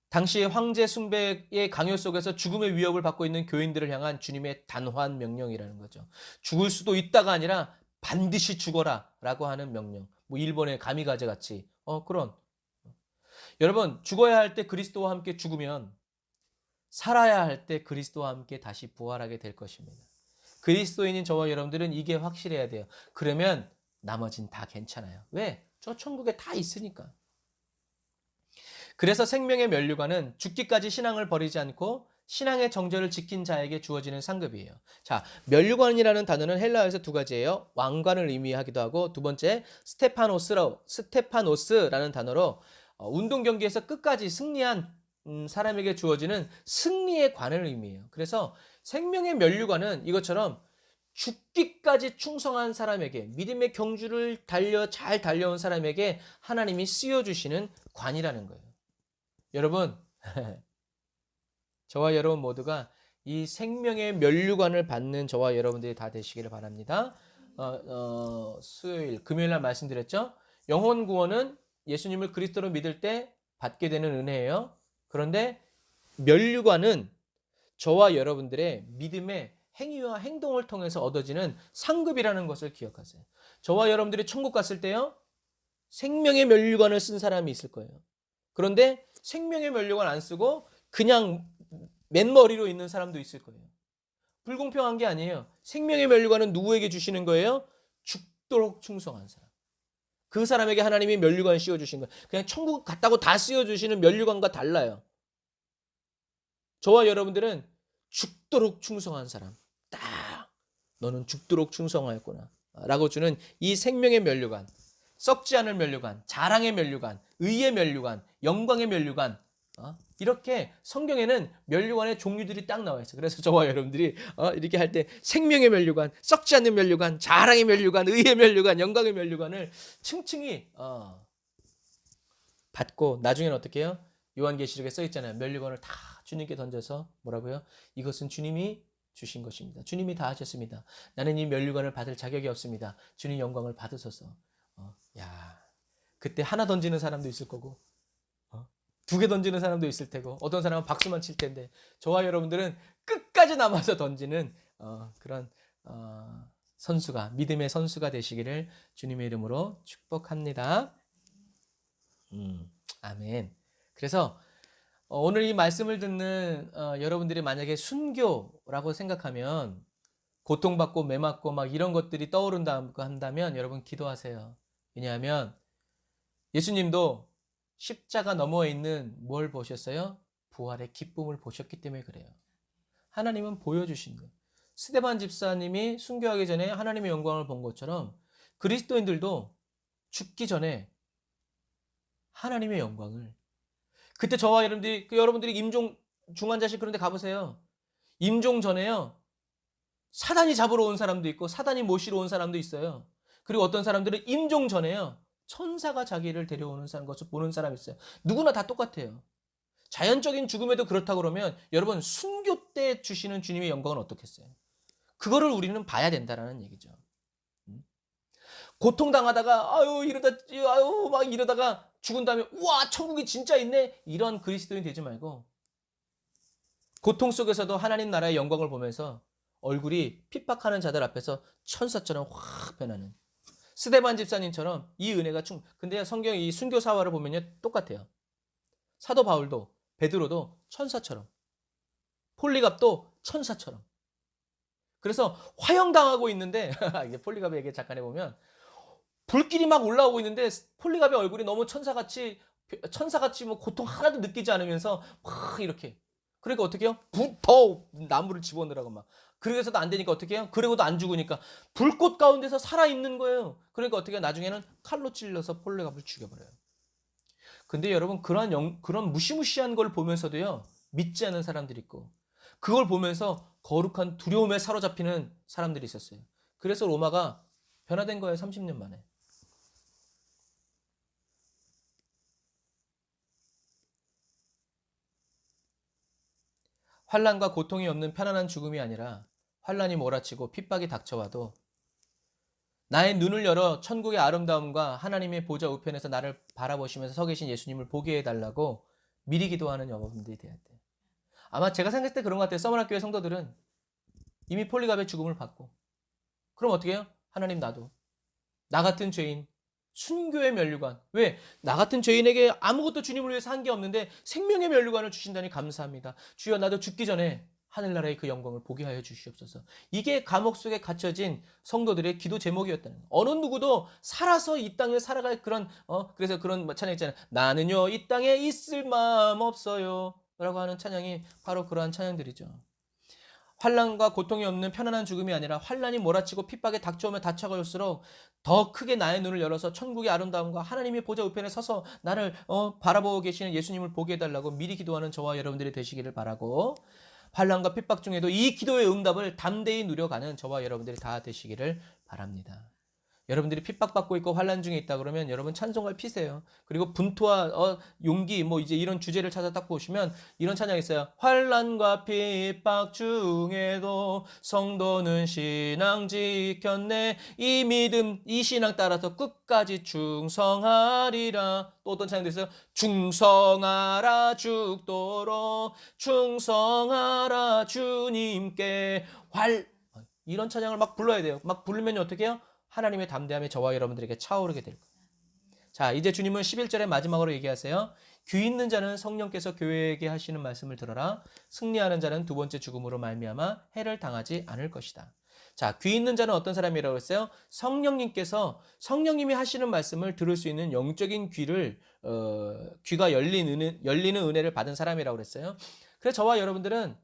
당시 황제 숭배의 강요 속에서 죽음의 위협을 받고 있는 교인들을 향한 주님의 단호한 명령이라는 거죠. 죽을 수도 있다가 아니라 반드시 죽어라 라고 하는 명령. 뭐 일본의 가미가제 같이 그런. 여러분, 죽어야 할 때 그리스도와 함께 죽으면 살아야 할 때 그리스도와 함께 다시 부활하게 될 것입니다. 그리스도인인 저와 여러분들은 이게 확실해야 돼요. 그러면 나머진 다 괜찮아요. 왜? 저 천국에 다 있으니까. 그래서 생명의 면류관은 죽기까지 신앙을 버리지 않고 신앙의 정절을 지킨 자에게 주어지는 상급이에요. 자, 면류관이라는 단어는 헬라어에서 두 가지예요. 왕관을 의미하기도 하고 두 번째 스테파노스라는 단어로 운동 경기에서 끝까지 승리한 사람에게 주어지는 승리의 관을 의미해요. 그래서 생명의 면류관은 이것처럼 죽기까지 충성한 사람에게, 믿음의 경주를 잘 달려온 사람에게 하나님이 씌워주시는 관이라는 거예요. 여러분, 저와 여러분 모두가 이 생명의 면류관을 받는 저와 여러분들이 다 되시기를 바랍니다. 수요일, 금요일 날 말씀드렸죠? 영혼 구원은 예수님을 그리스도로 믿을 때 받게 되는 은혜예요. 그런데 면류관은 저와 여러분들의 믿음의 행위와 행동을 통해서 얻어지는 상급이라는 것을 기억하세요. 저와 여러분들이 천국 갔을 때요, 생명의 면류관을 쓴 사람이 있을 거예요. 그런데 생명의 면류관 안 쓰고 그냥 맨머리로 있는 사람도 있을 거예요. 불공평한 게 아니에요. 생명의 면류관은 누구에게 주시는 거예요? 죽도록 충성한 사람. 그 사람에게 하나님이 면류관 씌워주신 거예요. 그냥 천국 갔다고 다 씌워주시는 면류관과 달라요. 저와 여러분들은 죽도록 충성한 사람. 딱 너는 죽도록 충성하였구나 라고 주는 이 생명의 면류관, 썩지 않을 면류관, 자랑의 면류관, 의의 면류관, 영광의 면류관, 이렇게 성경에는 면류관의 종류들이 딱 나와 있어요. 그래서 저와 여러분들이 이렇게 할 때 생명의 면류관, 썩지 않는 면류관, 자랑의 면류관, 의의 면류관, 영광의 면류관을 층층이 받고 나중에는 어떻게 해요? 요한계시록에 써 있잖아요. 면류관을 다 주님께 던져서 뭐라고요? 이것은 주님이 주신 것입니다. 주님이 다 하셨습니다. 나는 이 면류관을 받을 자격이 없습니다. 주님 영광을 받으소서. 그때 하나 던지는 사람도 있을 거고, 두 개 던지는 사람도 있을 테고, 어떤 사람은 박수만 칠 텐데, 저와 여러분들은 끝까지 남아서 던지는 그런 선수가, 믿음의 선수가 되시기를 주님의 이름으로 축복합니다. 아멘. 그래서 오늘 이 말씀을 듣는 여러분들이 만약에 순교라고 생각하면, 고통받고 매맞고 막 이런 것들이 떠오른다고 한다면 여러분 기도하세요. 왜냐하면 예수님도 십자가 너머에 있는 뭘 보셨어요? 부활의 기쁨을 보셨기 때문에 그래요. 하나님은 보여주신 거예요. 스데반 집사님이 순교하기 전에 하나님의 영광을 본 것처럼 그리스도인들도 죽기 전에 하나님의 영광을, 그때 저와 여러분들이 임종 중환자실 그런 데 가보세요. 임종 전에요, 사단이 잡으러 온 사람도 있고 사단이 모시러 온 사람도 있어요. 그리고 어떤 사람들은 임종 전에요, 천사가 자기를 데려오는 것을 보는 사람이 있어요. 누구나 다 똑같아요. 자연적인 죽음에도 그렇다고 그러면 여러분, 순교 때 주시는 주님의 영광은 어떻겠어요? 그거를 우리는 봐야 된다라는 얘기죠. 고통당하다가 막 이러다가 죽은 다음에 우와 천국이 진짜 있네, 이런 그리스도인 되지 말고 고통 속에서도 하나님 나라의 영광을 보면서 얼굴이 핍박하는 자들 앞에서 천사처럼 확 변하는 스데반 집사님처럼 이 은혜가 근데 성경 이 순교 사화를 보면요 똑같아요. 사도 바울도 베드로도 천사처럼, 폴리갑도 천사처럼. 그래서 화형당하고 있는데 이제 폴리갑에게 잠깐 해보면 불길이 막 올라오고 있는데 폴리갑의 얼굴이 너무 천사같이 뭐 고통 하나도 느끼지 않으면서 막 이렇게, 그러니까 어떻게 해요? 더 나무를 집어넣으라고 막. 그래서도 안 되니까 어떻게 해요? 그리고도 안 죽으니까 불꽃 가운데서 살아있는 거예요. 그러니까 어떻게 해요? 나중에는 칼로 찔러서 폴리갑을 죽여버려요. 근데 여러분, 그런 무시무시한 걸 보면서도요 믿지 않는 사람들이 있고, 그걸 보면서 거룩한 두려움에 사로잡히는 사람들이 있었어요. 그래서 로마가 변화된 거예요. 30년 만에. 환난과 고통이 없는 편안한 죽음이 아니라 환난이 몰아치고 핍박이 닥쳐와도 나의 눈을 열어 천국의 아름다움과 하나님의 보좌 우편에서 나를 바라보시면서 서 계신 예수님을 보게 해달라고 미리 기도하는 여러분들이 돼야 돼요. 아마 제가 생각했을 때 그런 것 같아요. 서머나 교회 성도들은 이미 폴리갑의 죽음을 받고, 그럼 어떻게 해요? 하나님, 나도 나 같은 죄인, 순교의 면류관. 왜? 나 같은 죄인에게 아무것도 주님을 위해서 한 게 없는데 생명의 면류관을 주신다니 감사합니다. 주여, 나도 죽기 전에 하늘나라의 그 영광을 보게 하여 주시옵소서. 이게 감옥 속에 갇혀진 성도들의 기도 제목이었다는 거예요. 어느 누구도 살아서 이 땅을 살아갈 그런 그래서 그런 찬양 있잖아요. 나는요 이 땅에 있을 마음 없어요. 라고 하는 찬양이 바로 그러한 찬양들이죠. 환난과 고통이 없는 편안한 죽음이 아니라 환난이 몰아치고 핍박에 닥쳐오면 닥쳐갈수록 더 크게 나의 눈을 열어서 천국의 아름다움과 하나님의 보좌 우편에 서서 나를 바라보고 계시는 예수님을 보게 해달라고 미리 기도하는 저와 여러분들이 되시기를 바라고, 환난과 핍박 중에도 이 기도의 응답을 담대히 누려가는 저와 여러분들이 다 되시기를 바랍니다. 여러분들이 핍박받고 있고 환난 중에 있다 그러면 여러분 찬송가를 피세요. 그리고 분투와 용기 뭐 이제 이런 주제를 찾아 딱 보시면 이런 찬양이 있어요. 환난과 핍박 중에도 성도는 신앙 지켰네. 이 믿음 이 신앙 따라서 끝까지 충성하리라. 또 어떤 찬양도 있어요. 충성하라 죽도록 충성하라 주님께 이런 찬양을 막 불러야 돼요. 막 부르면 어떻게 해요? 하나님의 담대함이 저와 여러분들에게 차오르게 될 거예요. 자, 이제 주님은 11절의 마지막으로 얘기하세요. 귀 있는 자는 성령께서 교회에게 하시는 말씀을 들어라. 승리하는 자는 두 번째 죽음으로 말미암아 해를 당하지 않을 것이다. 자, 귀 있는 자는 어떤 사람이라고 했어요? 성령님이 하시는 말씀을 들을 수 있는 영적인 귀를 귀가 열리는 은혜를 받은 사람이라고 그랬어요. 그래서 저와 여러분들은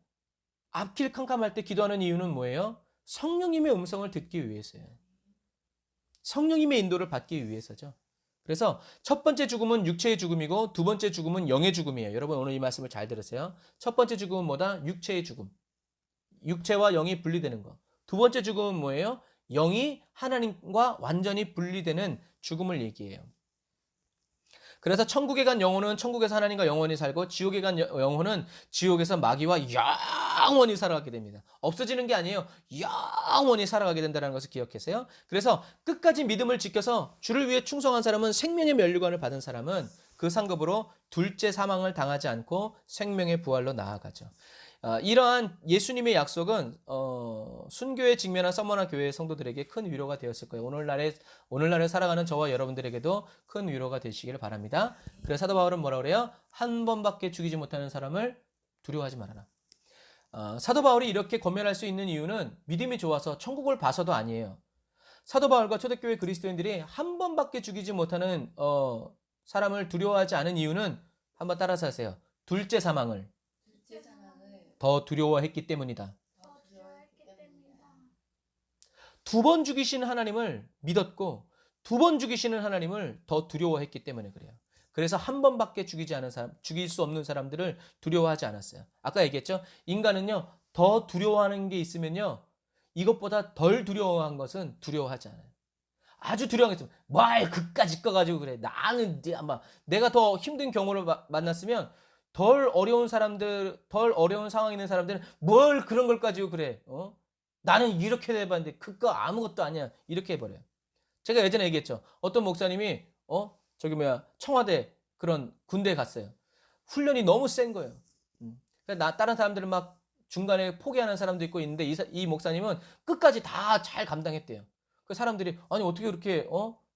앞길 캄캄할 때 기도하는 이유는 뭐예요? 성령님의 음성을 듣기 위해서예요. 성령님의 인도를 받기 위해서죠. 그래서 첫 번째 죽음은 육체의 죽음이고 두 번째 죽음은 영의 죽음이에요. 여러분 오늘 이 말씀을 잘 들으세요. 첫 번째 죽음은 뭐다? 육체의 죽음. 육체와 영이 분리되는 거. 두 번째 죽음은 뭐예요? 영이 하나님과 완전히 분리되는 죽음을 얘기해요. 그래서 천국에 간 영혼은 천국에서 하나님과 영원히 살고 지옥에 간 영혼은 지옥에서 마귀와 영원히 살아가게 됩니다. 없어지는 게 아니에요. 영원히 살아가게 된다는 것을 기억하세요. 그래서 끝까지 믿음을 지켜서 주를 위해 충성한 사람은 생명의 면류관을 받은 사람은 그 상급으로 둘째 사망을 당하지 않고 생명의 부활로 나아가죠. 이러한 예수님의 약속은 순교에 직면한 서머나 교회의 성도들에게 큰 위로가 되었을 거예요. 오늘날에 살아가는 저와 여러분들에게도 큰 위로가 되시기를 바랍니다. 그래서 사도 바울은 뭐라고 그래요? 한 번밖에 죽이지 못하는 사람을 두려워하지 말아라. 사도 바울이 이렇게 권면할 수 있는 이유는 믿음이 좋아서 천국을 봐서도 아니에요. 사도 바울과 초대교회 그리스도인들이 한 번밖에 죽이지 못하는 사람을 두려워하지 않은 이유는 한번 따라서 하세요. 둘째 사망을 더 두려워했기 때문이다. 두 번 죽이시는 하나님을 믿었고 두 번 죽이시는 하나님을 더 두려워했기 때문에 그래요. 그래서 한 번밖에 죽일 수 없는 사람들을 두려워하지 않았어요. 아까 얘기했죠? 인간은요, 더 두려워하는 게 있으면요, 이것보다 덜 두려워한 것은 두려워하지 않아요. 아주 두려운 게 있으면 뭘 그까짓 거 가지고 그래. 나는 아마 내가 더 힘든 경우를 만났으면 덜 어려운 상황에 있는 사람들은 뭘 그런 걸 가지고 그래. 나는 이렇게 해봤는데 그거 아무것도 아니야. 이렇게 해버려요. 제가 예전에 얘기했죠. 어떤 목사님이 청와대 그런 군대에 갔어요. 훈련이 너무 센 거예요. 다른 사람들은 막 중간에 포기하는 사람도 있고 있는데 이 목사님은 끝까지 다 잘 감당했대요. 그 사람들이 아니 어떻게 그렇게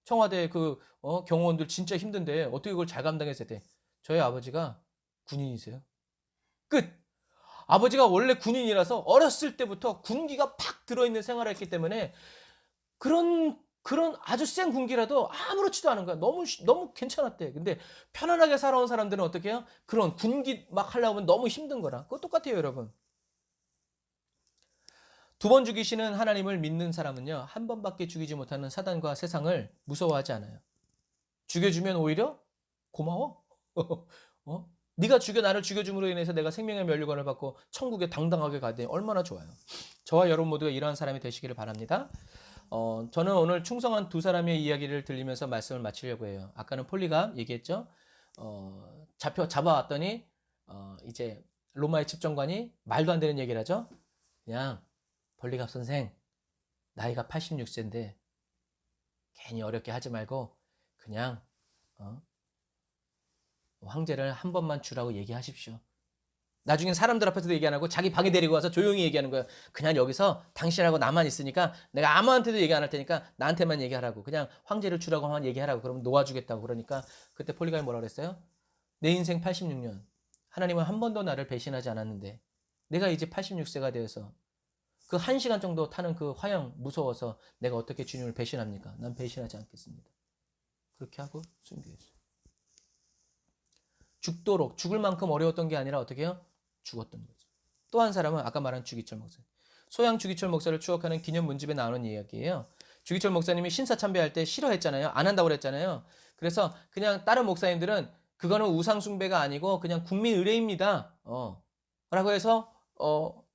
청와대 경호원들 진짜 힘든데 어떻게 그걸 잘 감당했을 때 저희 아버지가 군인이세요. 끝. 아버지가 원래 군인이라서 어렸을 때부터 군기가 팍 들어있는 생활을 했기 때문에 그런 아주 센 군기라도 아무렇지도 않은 거야. 너무 괜찮았대. 근데 편안하게 살아온 사람들은 어떻게 해요? 그런 군기 막 하려고 하면 너무 힘든 거라. 그거 똑같아요, 여러분. 두 번 죽이시는 하나님을 믿는 사람은요, 한 번밖에 죽이지 못하는 사단과 세상을 무서워하지 않아요. 죽여주면 오히려 고마워. 네가 나를 죽여줌으로 인해서 내가 생명의 면류관을 받고 천국에 당당하게 가되 얼마나 좋아요. 저와 여러분 모두가 이러한 사람이 되시기를 바랍니다. 저는 오늘 충성한 두 사람의 이야기를 들리면서 말씀을 마치려고 해요. 아까는 폴리갑 얘기했죠. 잡아왔더니 이제 로마의 집정관이 말도 안 되는 얘기를 하죠. 그냥 폴리갑 선생 나이가 86세인데 괜히 어렵게 하지 말고 그냥 황제를 한 번만 주라고 얘기하십시오. 나중엔 사람들 앞에서도 얘기 안 하고 자기 방에 데리고 와서 조용히 얘기하는 거예요. 그냥 여기서 당신하고 나만 있으니까 내가 아무한테도 얘기 안 할 테니까 나한테만 얘기하라고. 그냥 황제를 주라고만 얘기하라고. 그러면 놓아주겠다고. 그러니까 그때 폴리갑이 뭐라고 그랬어요? 내 인생 86년 하나님은 한 번도 나를 배신하지 않았는데 내가 이제 86세가 되어서 그 1시간 정도 타는 그 화형 무서워서 내가 어떻게 주님을 배신합니까? 난 배신하지 않겠습니다. 그렇게 하고 순교했어요. 죽도록 죽을 만큼 어려웠던 게 아니라 어떻게 해요? 죽었던 거죠. 또 한 사람은 아까 말한 주기철 목사. 소양 주기철 목사를 추억하는 기념 문집에 나오는 이야기예요. 주기철 목사님이 신사참배할 때 싫어했잖아요. 안 한다고 그랬잖아요. 그래서 그냥 다른 목사님들은 그거는 우상숭배가 아니고 그냥 국민 의례입니다. 라고 해서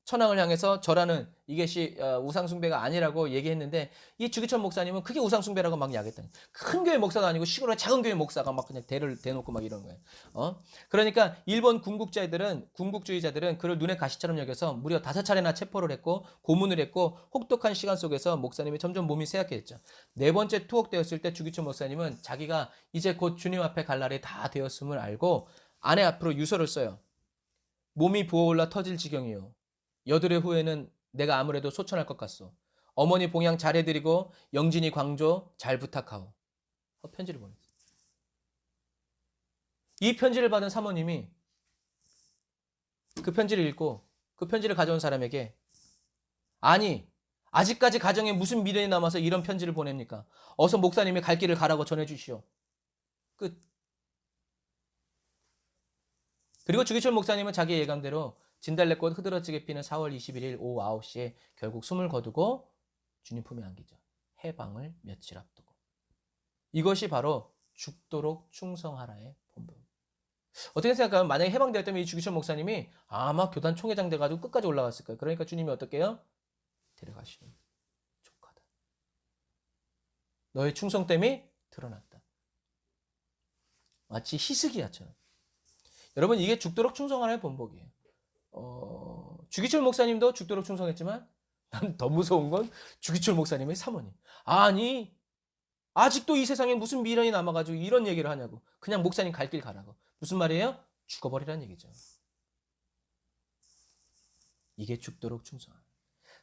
천황을 향해서 절하는 이것이 우상숭배가 아니라고 얘기했는데 이 주기철 목사님은 그게 우상숭배라고 막 야기했다니. 큰 교회 목사도 아니고 시골의 작은 교회 목사가 막 그냥 대를 대놓고 막 이런 거예요. 그러니까 일본 군국주의자들은 그를 눈의 가시처럼 여겨서 무려 5차례나 체포를 했고 고문을 했고 혹독한 시간 속에서 목사님이 점점 몸이 쇠약해졌죠. 4번째 투옥되었을 때 주기철 목사님은 자기가 이제 곧 주님 앞에 갈 날이 다 되었음을 알고 아내 앞으로 유서를 써요. 몸이 부어올라 터질 지경이요. 여드레 후에는 내가 아무래도 소천할 것 같소. 어머니 봉양 잘해드리고 영진이 광조 잘 부탁하오. 편지를 보냈어요. 이 편지를 받은 사모님이 그 편지를 읽고 그 편지를 가져온 사람에게 아니 아직까지 가정에 무슨 미련이 남아서 이런 편지를 보냅니까? 어서 목사님이 갈 길을 가라고 전해주시오. 끝. 그리고 주기철 목사님은 자기 예감대로 진달래꽃 흐드러지게 피는 4월 21일 오후 9시에 결국 숨을 거두고 주님 품에 안기죠. 해방을 며칠 앞두고. 이것이 바로 죽도록 충성하라의 본분. 어떻게 생각하면 만약에 해방되었다면 이 주기철 목사님이 아마 교단 총회장 돼가지고 끝까지 올라갔을 거예요. 그러니까 주님이 어떻게 해요? 데려가시는 거예요. 족하다. 너의 충성됨이 드러났다. 마치 희스기야처럼. 여러분 이게 죽도록 충성하라의 본보기예요. 주기철 목사님도 죽도록 충성했지만 난 더 무서운 건 주기철 목사님의 사모님. 아니 아직도 이 세상에 무슨 미련이 남아가지고 이런 얘기를 하냐고. 그냥 목사님 갈 길 가라고. 무슨 말이에요? 죽어버리라는 얘기죠. 이게 죽도록 충성함.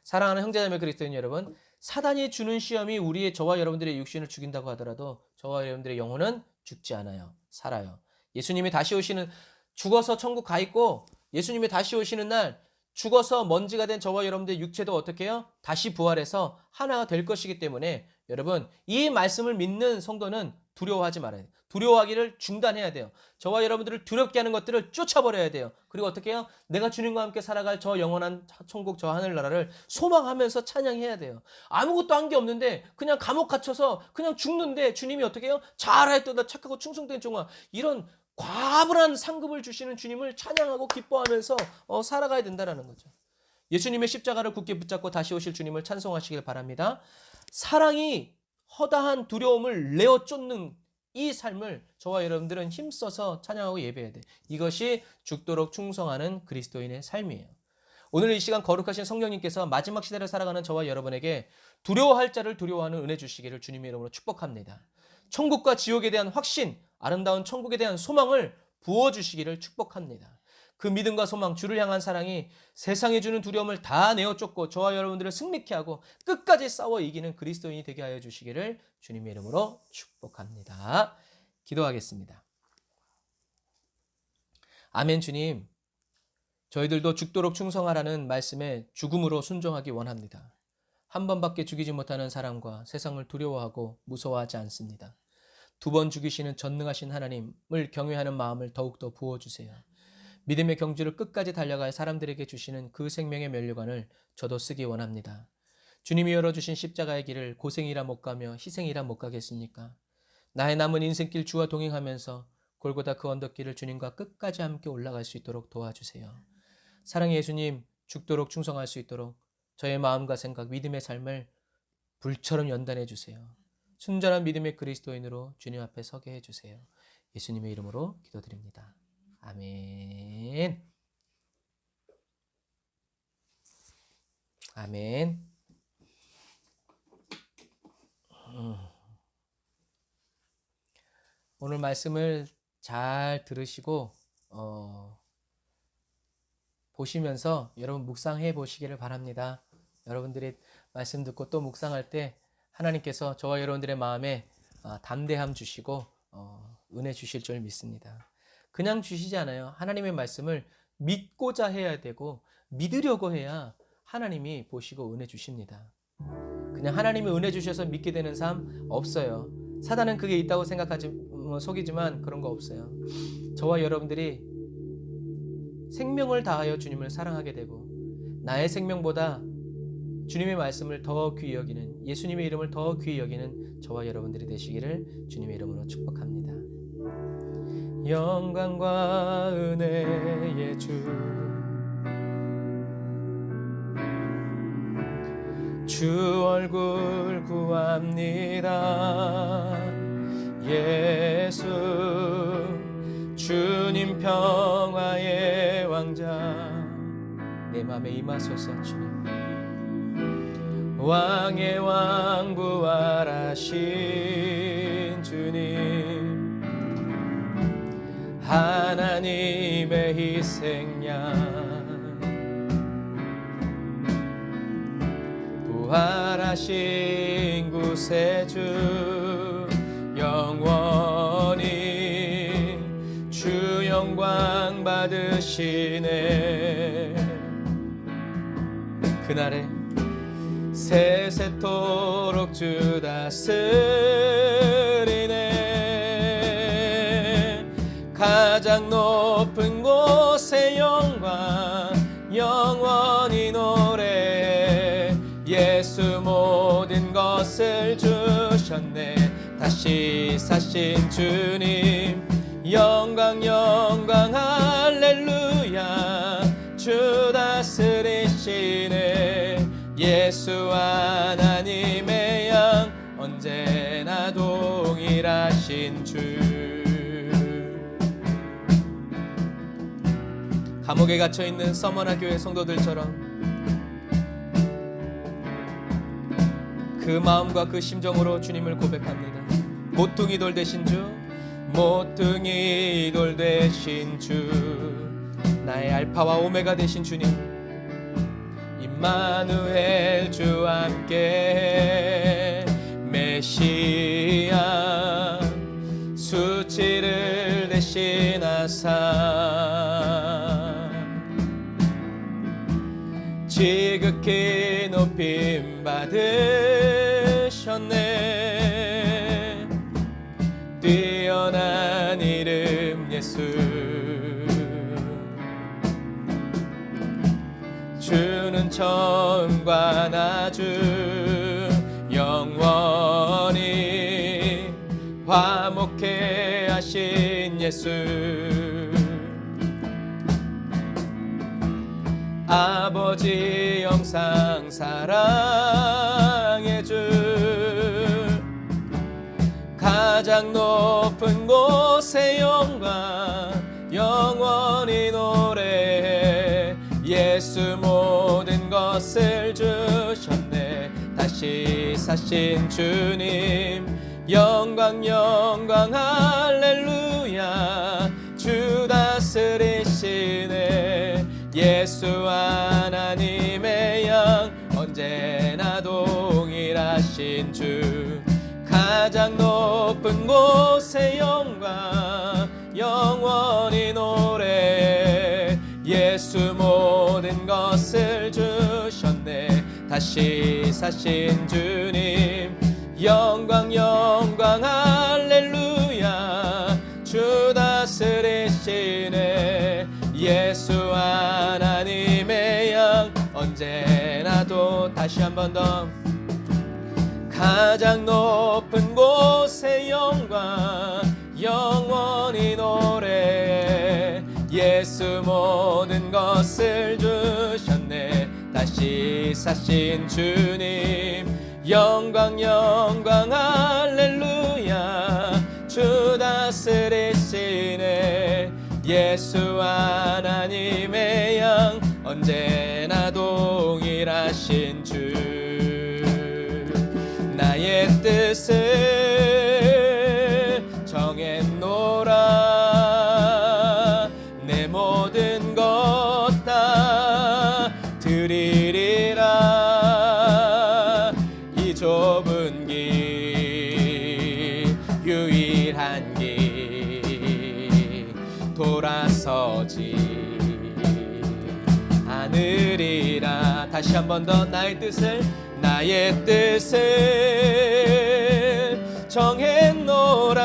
사랑하는 형제자매 그리스도인 여러분, 사단이 주는 시험이 우리의 저와 여러분들의 육신을 죽인다고 하더라도 저와 여러분들의 영혼은 죽지 않아요. 살아요. 예수님이 다시 오시는 죽어서 천국 가 있고 예수님이 다시 오시는 날 죽어서 먼지가 된 저와 여러분들의 육체도 어떻게 해요? 다시 부활해서 하나가 될 것이기 때문에 여러분 이 말씀을 믿는 성도는 두려워하지 말아야 돼요. 두려워하기를 중단해야 돼요. 저와 여러분들을 두렵게 하는 것들을 쫓아버려야 돼요. 그리고 어떻게 해요? 내가 주님과 함께 살아갈 저 영원한 천국 저 하늘나라를 소망하면서 찬양해야 돼요. 아무것도 한 게 없는데 그냥 감옥 갇혀서 그냥 죽는데 주님이 어떻게 해요? 잘하였도다 착하고 충성된 종아 이런 과분한 상급을 주시는 주님을 찬양하고 기뻐하면서 살아가야 된다는 거죠. 예수님의 십자가를 굳게 붙잡고 다시 오실 주님을 찬송하시길 바랍니다. 사랑이 허다한 두려움을 내어 쫓는 이 삶을 저와 여러분들은 힘써서 찬양하고 예배해야 돼. 이것이 죽도록 충성하는 그리스도인의 삶이에요. 오늘 이 시간 거룩하신 성령님께서 마지막 시대를 살아가는 저와 여러분에게 두려워할 자를 두려워하는 은혜 주시기를 주님의 이름으로 축복합니다. 천국과 지옥에 대한 확신, 아름다운 천국에 대한 소망을 부어주시기를 축복합니다. 그 믿음과 소망, 주를 향한 사랑이 세상에 주는 두려움을 다 내어 쫓고 저와 여러분들을 승리케 하고 끝까지 싸워 이기는 그리스도인이 되게 하여 주시기를 주님의 이름으로 축복합니다. 기도하겠습니다. 아멘. 주님, 저희들도 죽도록 충성하라는 말씀에 죽음으로 순종하기 원합니다. 한 번밖에 죽이지 못하는 사람과 세상을 두려워하고 무서워하지 않습니다. 2번 죽이시는 전능하신 하나님을 경외하는 마음을 더욱더 부어주세요. 믿음의 경주를 끝까지 달려갈 사람들에게 주시는 그 생명의 면류관을 저도 쓰기 원합니다. 주님이 열어주신 십자가의 길을 고생이라 못 가며 희생이라 못 가겠습니까? 나의 남은 인생길 주와 동행하면서 골고다 그 언덕길을 주님과 끝까지 함께 올라갈 수 있도록 도와주세요. 사랑의 예수님, 죽도록 충성할 수 있도록 저의 마음과 생각, 믿음의 삶을 불처럼 연단해 주세요. 순전한 믿음의 그리스도인으로 주님 앞에 서게 해주세요. 예수님의 이름으로 기도드립니다. 아멘. 아멘. 오늘 말씀을 잘 들으시고 보시면서 여러분 묵상해 보시기를 바랍니다. 여러분들이 말씀 듣고 또 묵상할 때 하나님께서 저와 여러분들의 마음에 담대함 주시고 은혜 주실 줄 믿습니다. 그냥 주시지 않아요. 하나님의 말씀을 믿고자 해야 되고 믿으려고 해야 하나님이 보시고 은혜 주십니다. 그냥 하나님이 은혜 주셔서 믿게 되는 삶 없어요. 사단은 그게 있다고 생각하지만 속이지만 그런 거 없어요. 저와 여러분들이 생명을 다하여 주님을 사랑하게 되고 나의 생명보다 주님의 말씀을 더 귀히 여기는, 예수님의 이름을 더 귀히 여기는 저와 여러분들이 되시기를 주님의 이름으로 축복합니다. 영광과 은혜의 주 얼굴 구합니다. 예수 주님 평화의 왕자 내 맘에 임하소서. 주님 왕의 왕 부활하신 주님 하나님의 희생양 부활하신 구세주 영원히 주 영광 받으시네. 그날에 세세토록 주 다스리네. 가장 높은 곳에 영광 영원히 노래해. 예수 모든 것을 주셨네. 다시 사신 주님 영광 영광 할렐루야. 주 다스리시네. 예수 하나님의 양 언제나 동일하신 주. 감옥에 갇혀있는 서머나 교회 성도들처럼 그 마음과 그 심정으로 주님을 고백합니다. 모퉁이 돌 되신 주, 모퉁이 돌 되신 주, 나의 알파와 오메가 되신 주님, 임마누엘 주 함께 메시아 수치를 대신하사 지극히 높임 받으셨네. 뛰어난 이름 예수 주는 처음과 나중 영원히 화목해 하신 예수 아버지 영상 사랑의 주 가장 높은 곳에 영광 영원히 노래해. 예수 모든 것을 주셨네. 다시 사신 주님 영광 영광 할렐루야. 주 다스리시네. 예수 하나님의 양 언제나 동일하신 주 가장 높은 곳에 영광 영원히 노래해. 예수 모든 것을 주셨네. 다시 사신 주님 영광 영광 할렐루야. 주 다스리시네. 예수 하나님의 양 언제나 도 다시 한 번 더 가장 높은 곳에 영광 영원히 노래해. 예수 모든 것을 주셨네. 다시 사신 주님 영광 영광 할렐루야. 주 다스리시네. 예수 하나님의 양 언제나 동일하신 주 나의 뜻을 정했노라. 내 모든 것 다 드리리라. 이 좁은 길 유일한 길 돌아서지 않으리라. 다시 한 번 더 나의 뜻을 정했노라.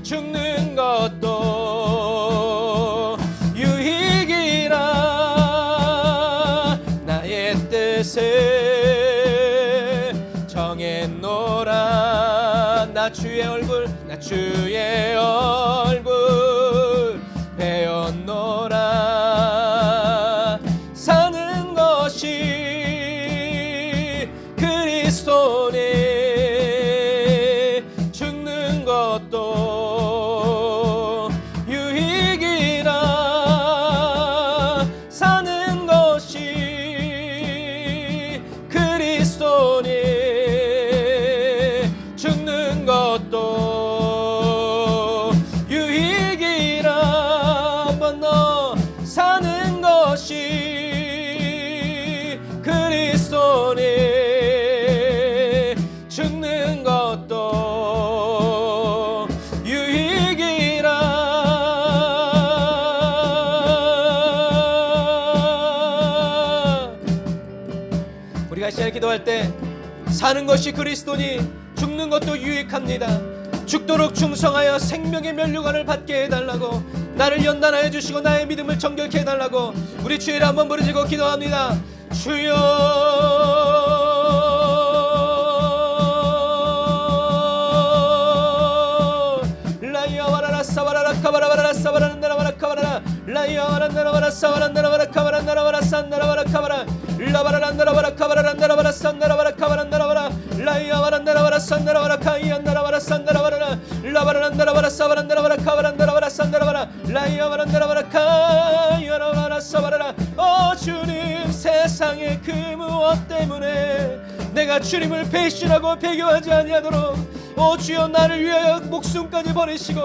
죽는 것도 유익이라 나의 뜻을 정했노라. 나 주의 얼굴 배웠노라. 사는 것이 그리스도니 죽는 것도 유익이라. 사는 것이 그리스도니 죽는 것도 유익이라. 한번 더. 사는 것이 그리스도니 죽는 것도 유익이라. 우리가 시간에 기도할 때 사는 것이 그리스도니 죽는 것도 유익합니다. 죽도록 충성하여 생명의 면류관을 받게 해달라고, 나를 연단하여 주시고 나의 믿음을 정결케 해달라고 우리 주의를 한번 부르짖고 기도합니다. 주여 라이아와라라 사와라라 카바라바라라 사와라나라바라 카바라라 라이아와라나라바라 사와라나라바라 카바라나라바라 산나라바라 카바라 라바라란나라바라 카바라란나라바라 산나라바라 카바란나라바라 라이아와란나라바라 산나라바라 카이안나라바라 산나라바라 라바라란나라바라 사와란나라바라 카바란나라바라 산나라바라 라이아와란나라바라 카이아나바라 사와라라. 오 주님, 세상의 그 무엇 때문에 내가 주님을 배신하고 배교하지 아니하도록 오 주여, 나를 위하여 목숨까지 버리시고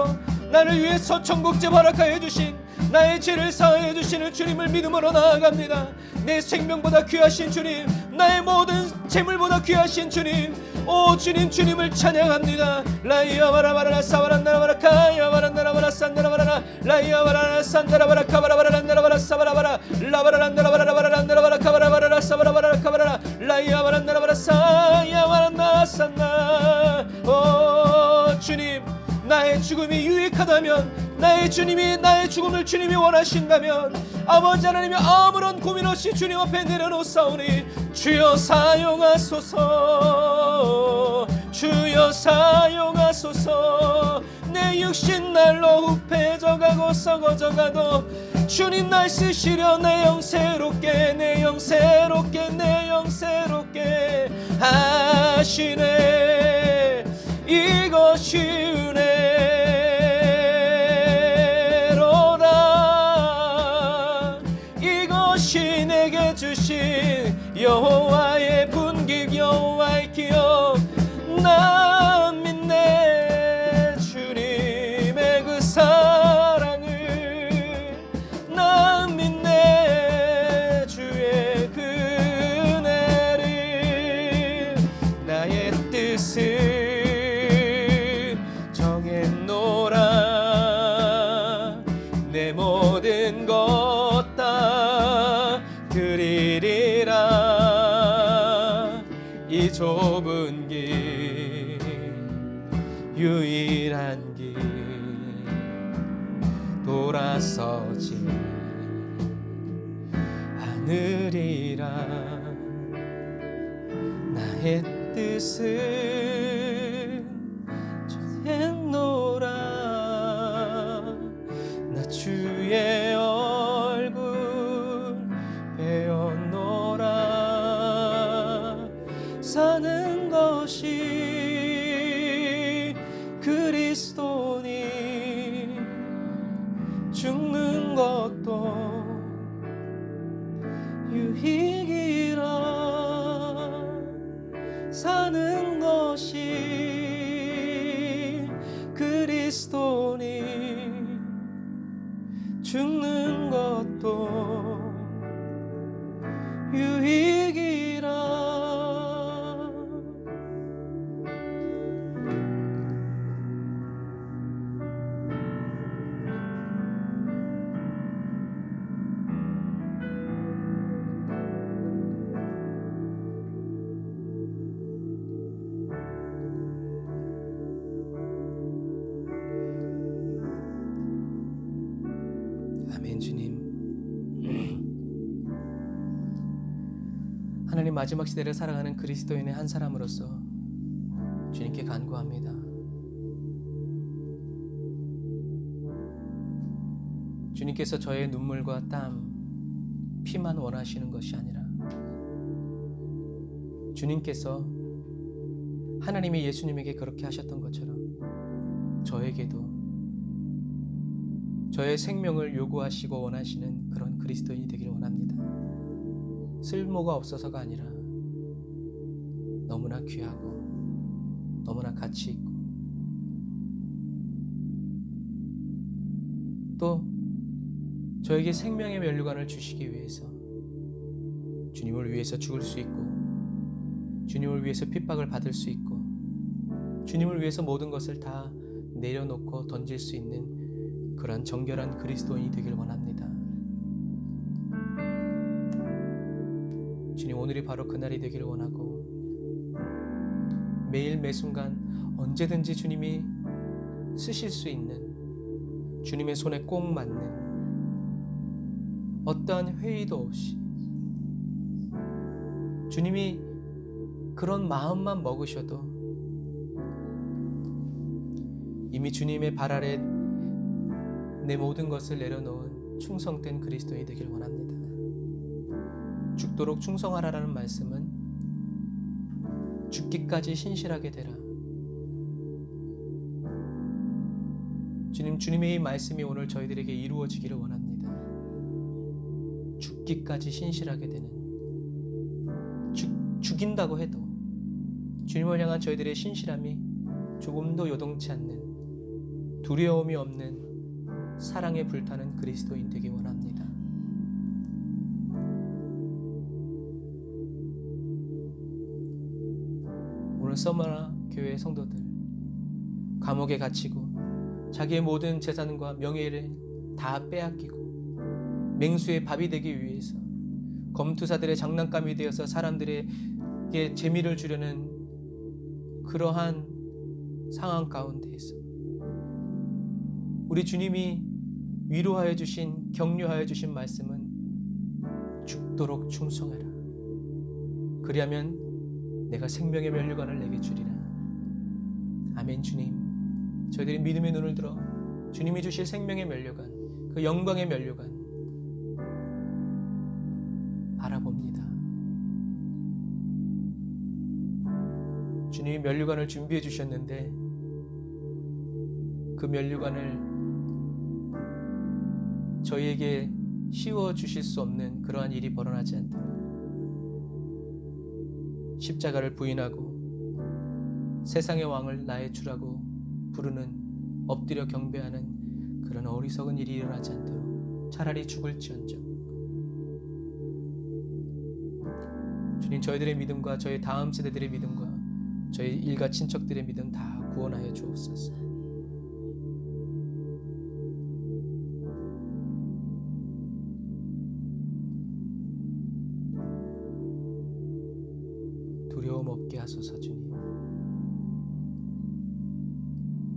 나를 위해서 천국제 허락하여 주신 나의 죄를 사하여 주시는 주님을 믿음으로 나아갑니다. 내 생명보다 귀하신 주님, 나의 모든 재물보다 귀하신 주님, 오 주님, 주님을 찬양합니다. 라이아바라바라 사바란나라바라 카야바란나라바라 산나라바라 라이아바라라 산나라바라 카바라바란나라바라 사바라바라 라바란나라바라바란나라바라 카바라바라 사바라바라 카바라라 라이아바란나라바라 사야바란나 산나. 오 주님, 나의 죽음이 유익하다면, 나의 주님이 나의 죽음을 주님이 원하신다면 아버지 하나님이 아무런 고민 없이 주님 앞에 내려놓사오니 주여 사용하소서. 주여 사용하소서. 내 육신 날로 후패져가고 썩어져가도 주님 날 쓰시려 내 영 새롭게, 내 영 새롭게, 내 영 새롭게 하시네. 이것이 은혜로라. 이것이 내게 주신 여호와의 분깃, 여호와의 기업. 난 믿네 주님의 그 사랑을. 난 믿네 주의 그 은혜를. 나의 뜻을 내 모든 것 다 드리리라. 이 좁은 길, 유일한 길 돌아서지 않으리라. 나의 뜻은 정했노라. 주의 얼굴 배웠노라. 사는 것이 그리스도니 죽는 것도 유익이라. 사는 것이 그리스도니 죽는 것도 유익이라. 마지막 시대를 살아가는 그리스도인의 한 사람으로서 주님께 간구합니다. 주님께서 저의 눈물과 땀, 피만 원하시는 것이 아니라 주님께서 하나님이 예수님에게 그렇게 하셨던 것처럼 저에게도 저의 생명을 요구하시고 원하시는 그런 그리스도인이 되기를 원합니다. 쓸모가 없어서가 아니라 너무나 귀하고 너무나 가치 있고 또 저에게 생명의 면류관을 주시기 위해서 주님을 위해서 죽을 수 있고 주님을 위해서 핍박을 받을 수 있고 주님을 위해서 모든 것을 다 내려놓고 던질 수 있는 그러한 정결한 그리스도인이 되길 원합니다. 주님, 오늘이 바로 그날이 되기를 원하고 매일 매순간 언제든지 주님이 쓰실 수 있는 주님의 손에 꼭 맞는 어떠한 회의도 없이 주님이 그런 마음만 먹으셔도 이미 주님의 발 아래 내 모든 것을 내려놓은 충성된 그리스도인이 되길 원합니다. 죽도록 충성하라라는 말씀은 죽기까지 신실하게 되라. 주님의 이 말씀이 오늘 저희들에게 이루어지기를 원합니다. 죽기까지 신실하게 되는, 죽인다고 해도 주님을 향한 저희들의 신실함이 조금도 요동치 않는, 두려움이 없는 사랑에 불타는 그리스도인 되기 원합니다. 오늘 서머나 교회 성도들, 감옥에 갇히고 자기의 모든 재산과 명예를 다 빼앗기고 맹수의 밥이 되기 위해서 검투사들의 장난감이 되어서 사람들에게 재미를 주려는 그러한 상황 가운데에서 우리 주님이 위로하여 주신, 격려하여 주신 말씀은 죽도록 충성하라. 그리하면 내가 생명의 면류관을 내게 주리라. 아멘. 주님, 저희들이 믿음의 눈을 들어 주님이 주실 생명의 면류관, 그 영광의 면류관 바라봅니다. 주님이 면류관을 준비해 주셨는데 그 면류관을 저희에게 씌워 주실 수 없는 그러한 일이 벌어나지 않도록 십자가를 부인하고 세상의 왕을 나의 주라고 부르는, 엎드려 경배하는 그런 어리석은 일이 일어나지 않도록 차라리 죽을지언정 주님, 저희들의 믿음과 저희 다음 세대들의 믿음과 저희 일가 친척들의 믿음 다 구원하여 주옵소서. 두려움 없게 하소서. 주님,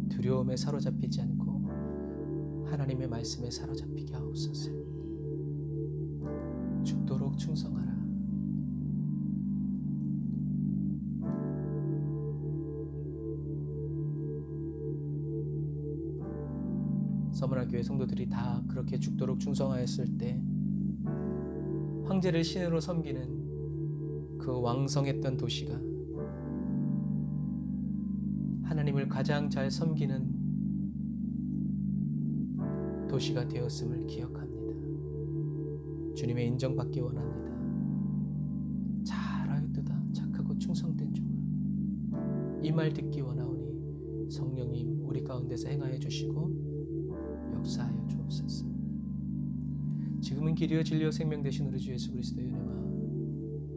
두려움에 사로잡히지 않고 하나님의 말씀에 사로잡히게 하옵소서. 죽도록 충성하라. 서머나 교회 성도들이 다 그렇게 죽도록 충성하였을 때 황제를 신으로 섬기는 그 왕성했던 도시가 하나님을 가장 잘 섬기는 도시가 되었음을 기억합니다. 주님의 인정받기 원합니다. 잘하였도다 착하고 충성된 종아, 이 말 듣기 원하오니 성령님 우리 가운데서 행하여 주시고 역사하여 주옵소서. 지금은 길이요 진리요 생명 되신 우리 주 예수 그리스도의 은혜와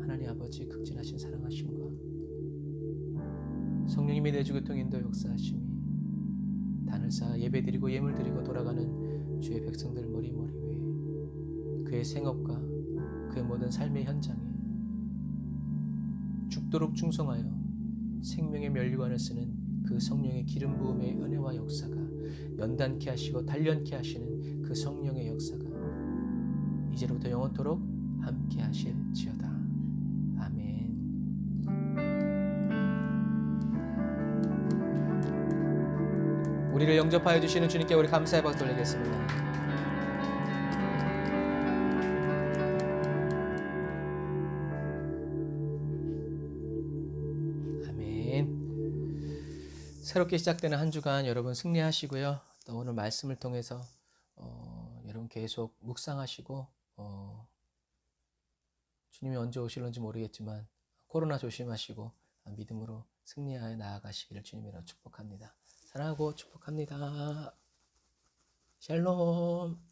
하나님 아버지 극진하신 사랑하심과 성령님의 내주 교통 인도 역사하심이 단을 쌓아 예배드리고 예물드리고 돌아가는 주의 백성들 머리 위에 그의 생업과 그의 모든 삶의 현장에 죽도록 충성하여 생명의 면류관을 쓰는 그 성령의 기름 부음의 은혜와 역사가 연단케 하시고 단련케 하시는 그 성령의 역사가 이제로부터 영원토록 함께 하실지어다. 아멘. 우리를 영접하여 주시는 주님께 우리 감사의 박수 올리겠습니다. 새롭게 시작되는 한 주간 여러분 승리하시고요. 또 오늘 말씀을 통해서 여러분 계속 묵상하시고 주님이 언제 오실는지 모르겠지만 코로나 조심하시고 믿음으로 승리하여 나아가시기를 주님이라 축복합니다. 사랑하고 축복합니다. 샬롬.